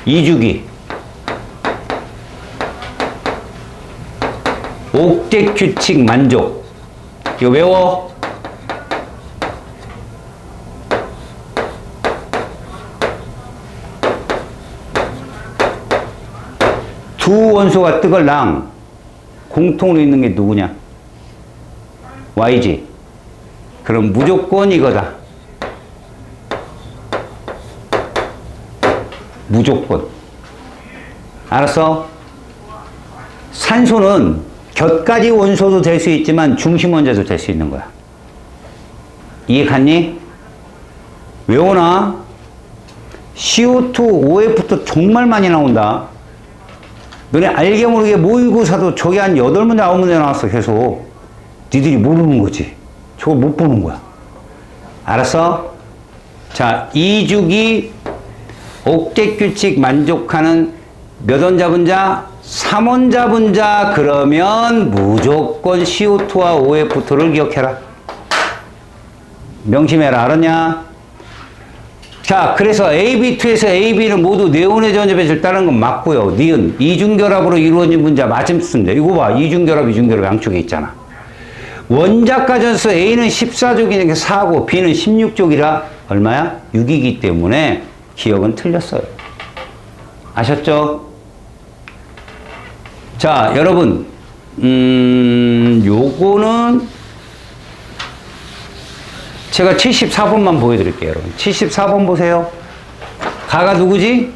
2주기. 옥텟 규칙 만족. 이거 외워. 두 원소가 뜨걸랑 공통으로 있는 게 누구냐? Y지. 그럼 무조건 이거다. 무조건. 알았어? 산소는 곁가지 원소도 될 수 있지만 중심 원자도 될 수 있는 거야. 이해 갔니? 외워놔. CO2, OF도 정말 많이 나온다. 너네 알게 모르게 모의고사도 저게 한 8문제, 9문제 나왔어, 계속. 니들이 모르는 거지. 저걸 못 보는 거야. 알았어? 자, 2주기 옥텟 규칙 만족하는 몇 원자 분자? 3원자 분자. 그러면 무조건 CO2와 OF2를 기억해라. 명심해라. 알았냐? 자, 그래서 AB2에서 AB는 모두 네온의 전자배치를 따르는 건 맞고요. 니은 이중결합으로 이루어진 분자 맞습니다. 이거 봐. 이중결합 양쪽에 있잖아. 원자과 전수 A는 14족이니까 4고 B는 16족이라 얼마야? 6이기 때문에 기억은 틀렸어요. 아셨죠? 자, 여러분, 요거는 제가 74번만 보여드릴게요, 여러분. 74번 보세요. 가가 누구지?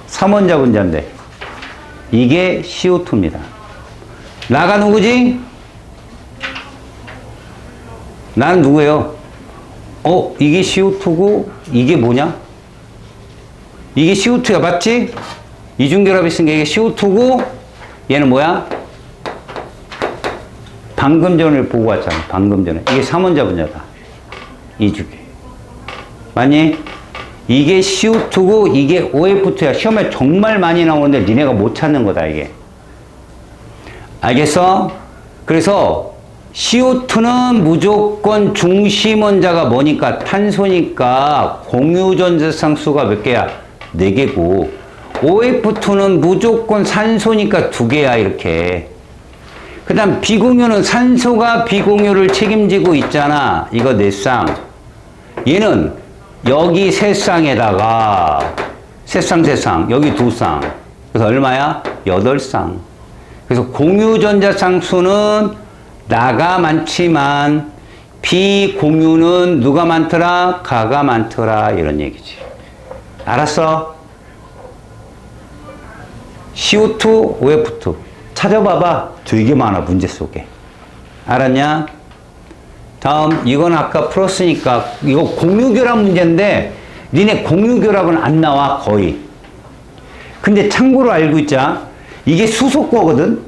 3원자 분자인데. 이게 CO2입니다. 나가 누구지? 나는 누구예요? 이게 CO2고 이게 뭐냐? 이게 CO2야, 맞지? 이중결합이 있으니까 이게 CO2고 얘는 뭐야? 방금 전에 보고 왔잖아. 방금 전에. 이게 3원자 분자다. 이주기. 맞니? 이게 CO2고 이게 OF2야. 시험에 정말 많이 나오는데 니네가 못 찾는 거다, 이게. 알겠어? 그래서 CO2는 무조건 중심 원자가 뭐니까? 탄소니까 공유전자상 수가 몇 개야? 4개고 OF2는 무조건 산소니까 2개야, 이렇게. 그 다음 비공유는 산소가 비공유를 책임지고 있잖아. 이거 4쌍. 얘는 여기 3쌍에다가 3쌍 여기 2쌍. 그래서 얼마야? 8쌍. 그래서 공유전자상 수는 나가 많지만 비공유는 누가 많더라? 가가 많더라. 이런 얘기지. 알았어? CO2, OF2 찾아봐봐. 되게 많아, 문제 속에. 알았냐? 다음, 이건 아까 풀었으니까 이거 공유결합 문제인데 니네 공유결합은 안 나와, 거의. 근데 참고로 알고 있자. 이게 수소거거든.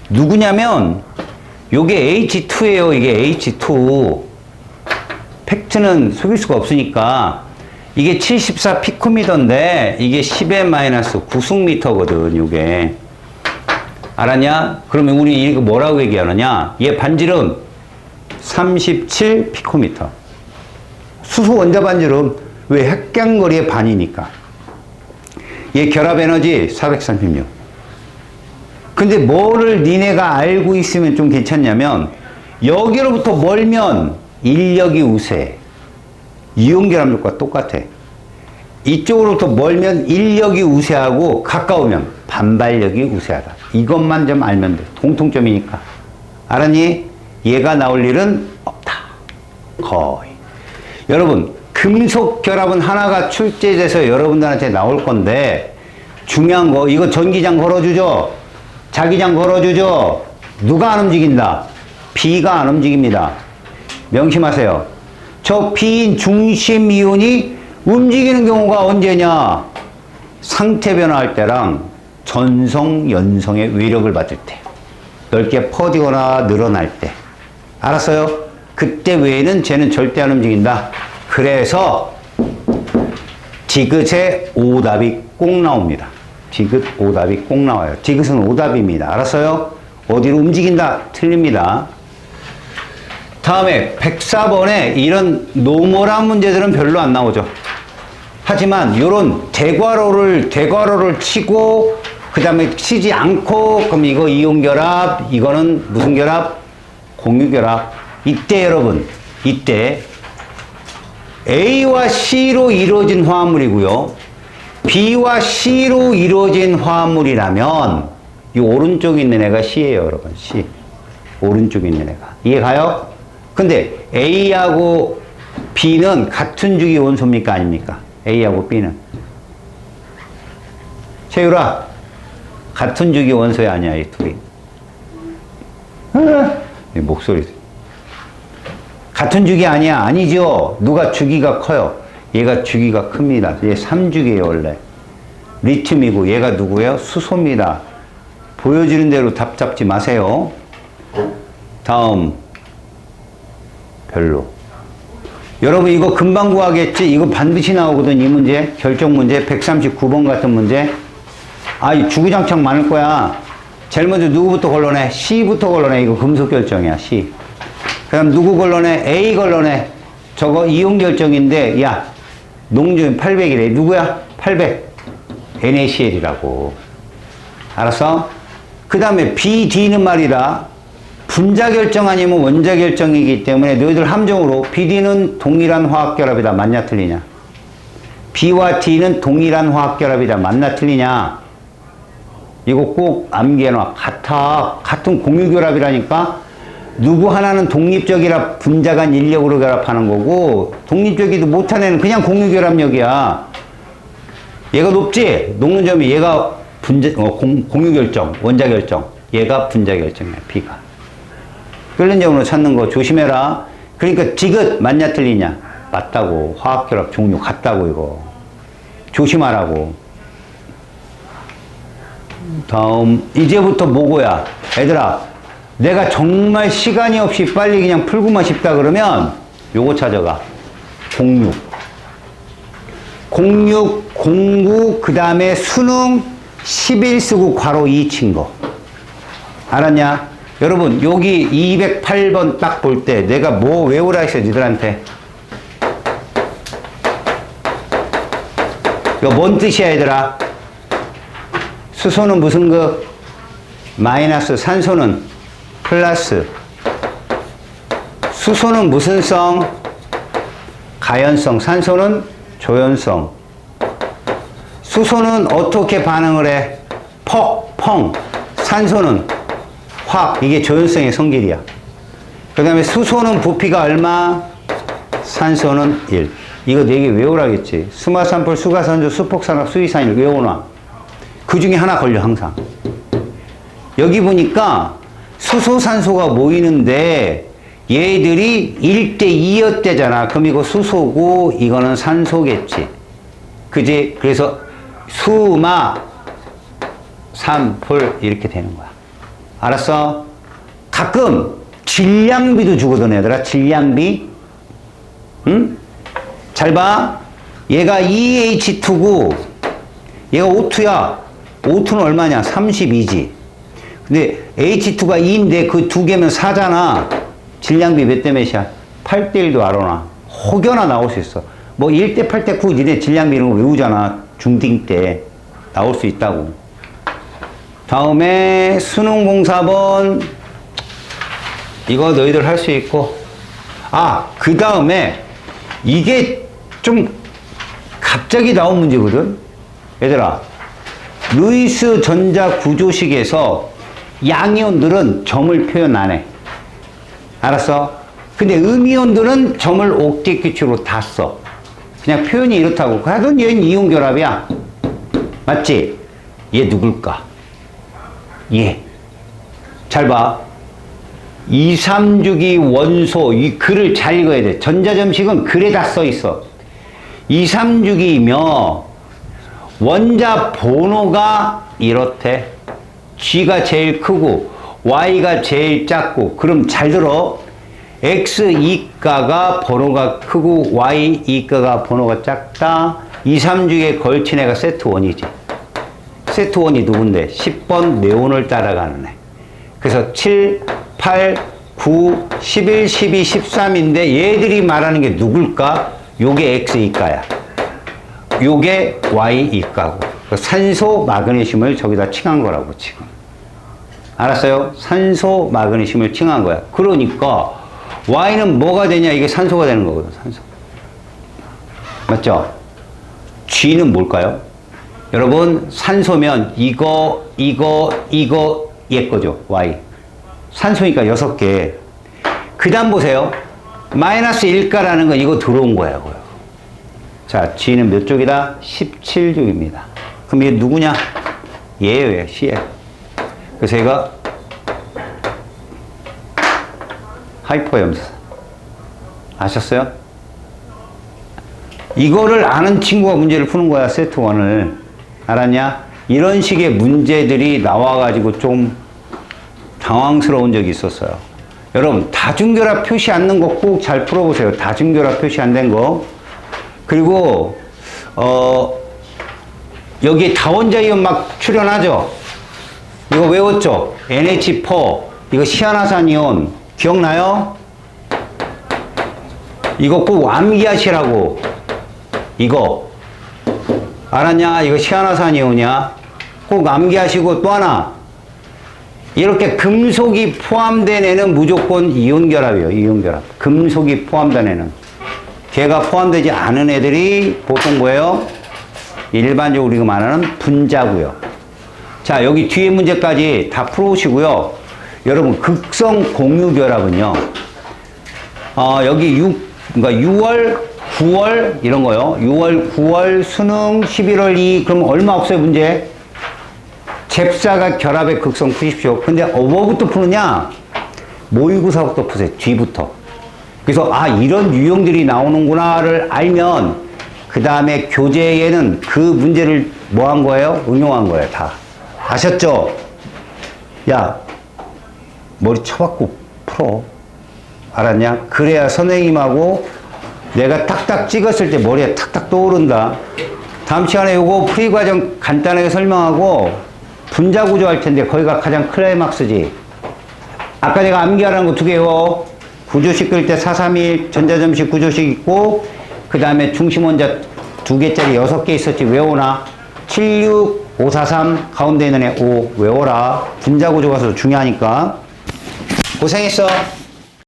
누구냐면 요게 H2예요. 이게 H2. 팩트는 속일 수가 없으니까 이게 74 피코미터인데 이게 10의 마이너스 9승미터거든, 요게. 알았냐? 그러면 우리 이거 뭐라고 얘기하느냐? 얘 반지름 37 피코미터. 수소 원자 반지름 왜 핵량거리의 반이니까. 얘 결합 에너지 436. 근데 뭐를 니네가 알고 있으면 좀 괜찮냐면 여기로부터 멀면 인력이 우세. 이온결합력과 똑같아. 이쪽으로부터 멀면 인력이 우세하고 가까우면 반발력이 우세하다. 이것만 좀 알면 돼. 공통점이니까. 알았니? 얘가 나올 일은 없다. 거의. 여러분, 금속 결합은 하나가 출제돼서 여러분들한테 나올 건데 중요한 거, 이거 전기장 걸어주죠? 자기장 걸어주죠? 누가 안 움직인다? B가 안 움직입니다. 명심하세요. 저 B인 중심 이온이 움직이는 경우가 언제냐? 상태 변화할 때랑 전성, 연성의 외력을 받을 때. 넓게 퍼지거나 늘어날 때. 알았어요? 그때 외에는 쟤는 절대 안 움직인다. 그래서 디귿의 오답이 꼭 나옵니다. 디귿 오답이 꼭 나와요. 디귿은 오답입니다. 알았어요? 어디로 움직인다? 틀립니다. 다음에 104번에 이런 노멀한 문제들은 별로 안 나오죠. 하지만 이런 대괄호를 치고 그 다음에 치지 않고 그럼 이거 이온결합, 이거는 무슨 결합? 공유결합. 이때 여러분, 이때 A와 C로 이루어진 화합물이고요. B와 C로 이루어진 화합물이라면 이 오른쪽에 있는 애가 C예요, 여러분. C. 오른쪽에 있는 애가. 이해 가요? 근데 A하고 B는 같은 주기 원소입니까? 아닙니까? A하고 B는. 채율아, 같은 주기 원소야, 아니야, 이 둘이? 이 목소리. 같은 주기 아니야? 아니죠. 누가 주기가 커요? 얘가 주기가 큽니다. 얘 3주기예요, 원래. 리튬이고 얘가 누구예요? 수소입니다. 보여지는 대로 답 잡지 마세요. 다음. 별로. 여러분 이거 금방 구하겠지? 이거 반드시 나오거든, 이 문제. 결정 문제. 139번 같은 문제. 아, 주구장창 많을 거야. 제일 먼저 누구부터 걸러내? C부터 걸러내. 이거 금속 결정이야, C. 그 다음 누구 걸러내? A 걸러내. 저거 이온 결정인데, 야, 농도는 800이래. 누구야? 800. NaCl이라고. 알았어? 그 다음에 B, D는 말이다. 분자 결정 아니면 원자 결정이기 때문에 너희들 함정으로 BD는 동일한 화학결합이다. 맞냐 틀리냐? B와 D는 동일한 화학결합이다. 맞나 틀리냐? 이거 꼭 암기해놔. 같은 공유결합이라니까. 누구 하나는 독립적이라 분자 간 인력으로 결합하는 거고 독립적이도 못한 애는 그냥 공유결합력이야. 얘가 높지? 녹는 점이 얘가 공유결정, 원자결정. 얘가 분자결정이야, B가. 끓는 점으로 찾는 거 조심해라. 그러니까 지긋 맞냐 틀리냐? 맞다고. 화학결합 종류 같다고 이거. 조심하라고. 다음 이제부터 뭐고야? 얘들아, 내가 정말 시간이 없이 빨리 그냥 풀고만 싶다 그러면 요거 찾아가. 06, 09, 그 다음에 수능 11 쓰고 괄호 2 친 거. 알았냐? 여러분, 여기 208번 딱 볼 때 내가 뭐 외우라 했어, 니들한테? 이거 뭔 뜻이야, 얘들아? 수소는 무슨 그? 마이너스, 산소는 플러스. 수소는 무슨 성? 가연성. 산소는 조연성. 수소는 어떻게 반응을 해? 퍽, 펑. 산소는 확. 이게 조연성의 성질이야. 그 다음에 수소는 부피가 얼마? 산소는 1. 이거 4개 외우라겠지. 수마산불, 수가산조, 수폭산업, 수위산일 외워놔. 그 중에 하나 걸려, 항상. 여기 보니까 수소산소가 모이는데 얘들이 1대2였대잖아. 그럼 이거 수소고 이거는 산소겠지. 그지? 그래서 수마 산불 이렇게 되는 거야. 알았어? 가끔 질량비도 주거든, 얘들아. 질량비. 응? 잘 봐. 얘가 EH2고 얘가 O2야. O2는 얼마냐? 32지. 근데 H2가 2인데 그 두 개면 4잖아. 질량비 몇 대 몇이야? 8대 1도 알아놔. 혹여나 나올 수 있어. 뭐 1대 8대 9 니네 질량비 이런 거 외우잖아. 중딩 때 나올 수 있다고. 다음에 수능 공사번 이거 너희들 할 수 있고. 아, 그 다음에 이게 좀 갑자기 나온 문제거든. 얘들아, 루이스 전자 구조식에서 양이온들은 점을 표현 안 해. 알았어? 근데 음이온들은 점을 옥텟 규칙으로 다 써. 그냥 표현이 이렇다고. 하여튼 얘는 이온 결합이야. 맞지? 얘 누굴까? 얘. 잘 봐. 2, 3주기 원소. 이 글을 잘 읽어야 돼. 전자점식은 글에 다 써 있어. 2, 3주기이며 원자 번호가 이렇대. G가 제일 크고 Y가 제일 작고. 그럼 잘 들어. X 이가가 번호가 크고 Y 이가가 번호가 작다. 2, 3주기에 걸친 애가 세트 1이지. 세트 1이 누군데? 10번 네온을 따라가는 애. 그래서 7, 8, 9, 11, 12, 13인데 얘들이 말하는 게 누굴까? 요게 X 이가야. 요게 Y 이가고. 산소 마그네슘을 저기다 칭한 거라고 지금. 알았어요? 산소 마그네슘을 칭한 거야. 그러니까 Y는 뭐가 되냐? 이게 산소가 되는 거거든. 산소. 맞죠? G는 뭘까요? 여러분, 산소면 이거 얘 거죠. Y. 산소니까 6개. 그 다음 보세요. 마이너스 1가라는 건 이거 들어온 거야. 자, G는 몇 쪽이다? 17쪽입니다. 그럼 이게 누구냐? 얘예요, C예요. 그래서 얘가 하이퍼염수. 아셨어요? 이거를 아는 친구가 문제를 푸는 거야, 세트 1을. 알았냐? 이런 식의 문제들이 나와가지고 좀 당황스러운 적이 있었어요. 여러분, 다중결합 표시 안 된 거 꼭 잘 풀어보세요. 다중결합 표시 안 된 거. 그리고, 여기에 다원자이온 막 출연하죠? 이거 외웠죠? NH4, 이거 시아나산이온, 기억나요? 이거 꼭 암기하시라고. 이거. 알았냐? 이거 시아나산이온이야. 꼭 암기하시고 또 하나. 이렇게 금속이 포함된 애는 무조건 이온결합이에요. 이온결합. 금속이 포함된 애는. 걔가 포함되지 않은 애들이 보통 뭐예요? 일반적으로 우리가 말하는 분자고요. 자, 여기 뒤에 문제까지 다 풀어오시고요. 여러분, 극성 공유결합은요. 여기 그러니까 6월, 9월 이런 거요. 6월, 9월, 수능, 11월 2. 그럼 얼마 없어요, 문제? 잽싸가 결합의 극성 푸십시오. 근데 뭐부터 푸느냐? 모의고사부터 푸세요. 뒤부터. 그래서 이런 유형들이 나오는구나를 알면 그 다음에 교재에는 그 문제를 뭐 한 거예요? 응용한 거예요. 다. 아셨죠? 야, 머리 쳐박고 풀어. 알았냐? 그래야 선생님하고 내가 탁탁 찍었을 때 머리에 탁탁 떠오른다. 다음 시간에 요거 풀이 과정 간단하게 설명하고 분자 구조 할 텐데 거기가 가장 클라이막스지. 아까 내가 암기하라는 거 2개요. 구조식 그릴 때 431 전자점식 구조식 있고 그 다음에 중심 원자 2개짜리 6개 있었지. 외워놔. 76 543 가운데 있는 애 5 외워라. 분자 구조 가서 중요하니까. 고생했어.